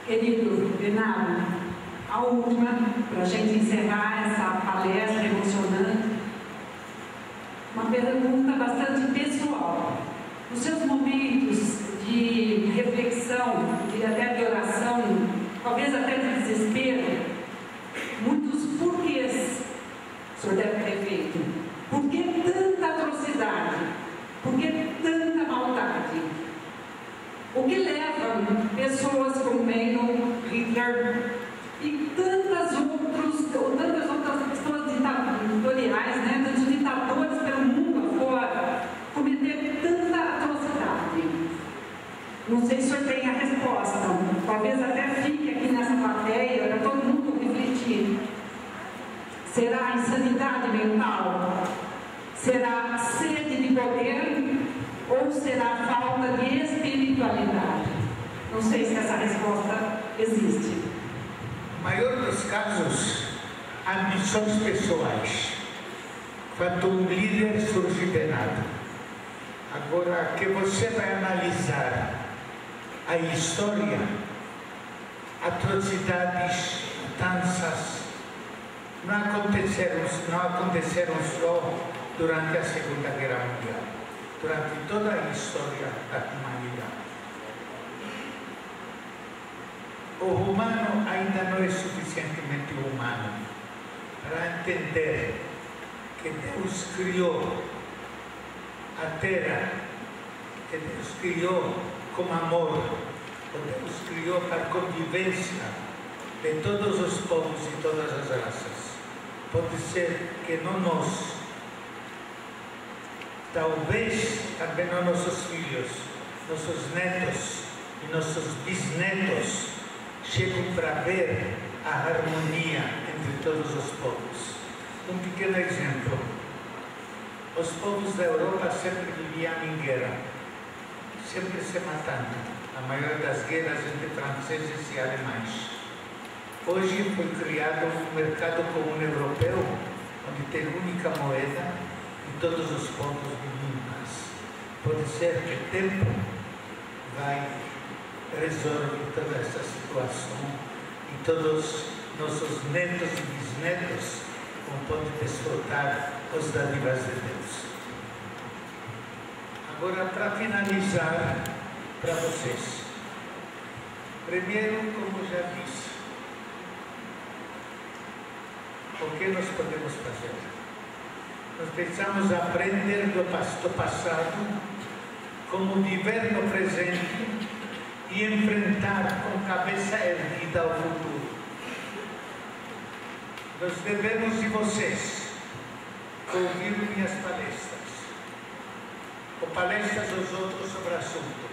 Querido Bernardo, a última, para a gente encerrar essa palestra emocionante, uma pergunta bastante pessoal. Nos seus momentos de reflexão e até de oração, talvez até de desespero, muitos porquês o senhor deve ter feito. Por que tanta atrocidade? Por que tanta maldade? O que leva pessoas como Meino, Hitler e tantas outras pessoas ditatoriais, né, tantos ditadores pelo mundo afora, cometer tanta atrocidade? Não sei se o senhor tem a resposta, talvez até fique aqui nessa plateia para todo mundo refletir. Será insanidade mental? Será sede de poder? Ou será falta de espiritualidade? Não sei se essa resposta existe. No maior dos casos, ambições pessoais. Quando um líder surge de nada. Agora, que você vai analisar a história, atrocidades, matanças, não aconteceram só durante a Segunda Guerra Mundial, durante toda a história da humanidade. O humano ainda não é suficientemente humano para entender que Deus criou a terra, que Deus criou com amor, que Deus criou para a convivência de todos os povos e todas as raças. Pode ser que não nós, talvez também não nossos filhos, nossos netos e nossos bisnetos chegam para ver a harmonia entre todos os povos. Um pequeno exemplo. os povos da Europa sempre viviam em guerra, sempre se matando. A maioria das guerras entre franceses e alemães. Hoje foi criado um mercado comum europeu, onde tem única moeda e todos os pontos vivem em paz. Pode ser que o tempo vai resolver toda essa situação e todos nossos netos e bisnetos vão poder desfrutar os dádivas de Deus. Agora, para finalizar, para vocês. Primeiro, como já disse, o que nós podemos fazer? Nós precisamos aprender do passado como viver no presente e enfrentar com cabeça erguida o futuro. Nós devemos, e vocês, ouvir minhas palestras, ou palestras dos outros sobre o assunto,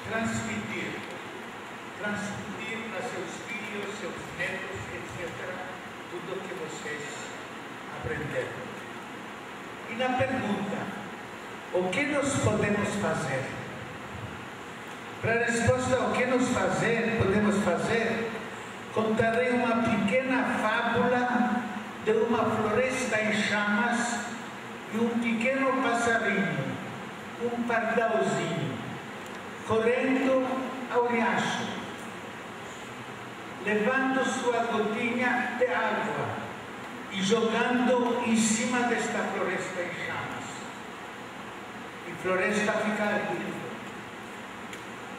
transmitir para seus filhos, seus netos, etc., tudo o que vocês aprenderam. E na pergunta, o que nós podemos fazer? Para a resposta ao que nós podemos fazer, contarei uma pequena fábula de uma floresta em chamas e um pequeno passarinho, um pardalzinho, correndo ao riacho, levando sua gotinha de água e jogando em cima desta floresta em chamas. E a floresta fica ardendo.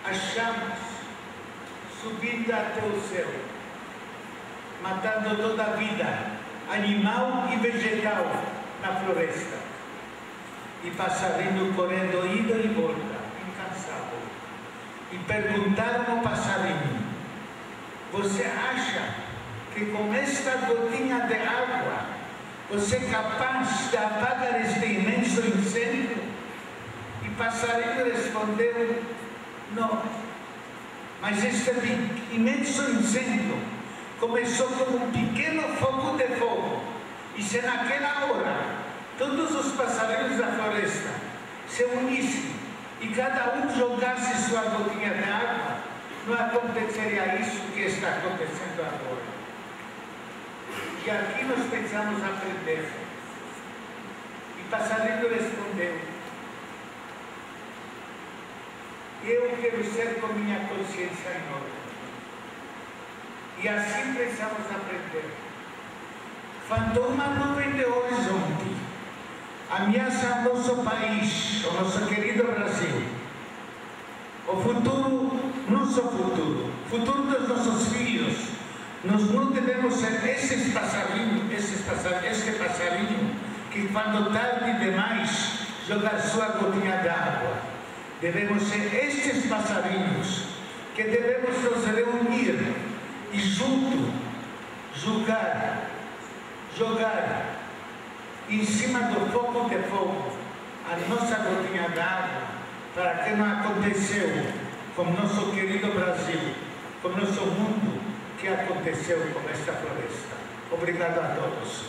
As chamas subindo até o céu, matando toda a vida, animal e vegetal, na floresta. E passarinho correndo ida e volta, incansável. E perguntaram ao passarinho: você acha que com esta gotinha de água você é capaz de apagar este imenso incêndio? E passarinho respondeu: não, mas este imenso incêndio começou como um pequeno fogo de fogo, e se naquela hora todos os passarinhos da floresta se unissem e cada um jogasse sua gotinha de água, não aconteceria isso que está acontecendo agora. E aqui nós precisamos aprender. E passarinho respondeu: eu quero ser com minha consciência em ordem. E assim precisamos aprender. Quando uma nuvem de horizonte ameaça o nosso país, o nosso querido Brasil, o futuro, nosso futuro, o futuro dos nossos filhos, nós não devemos ser este passarinho que quando tarde demais jogar sua gotinha de água. Devemos ser estes passarinhos que devemos nos reunir e junto jogar em cima do fogo de fogo a nossa gotinha d'água, para que não aconteceu com o nosso querido Brasil, com o nosso mundo, que aconteceu com esta floresta. Obrigado a todos.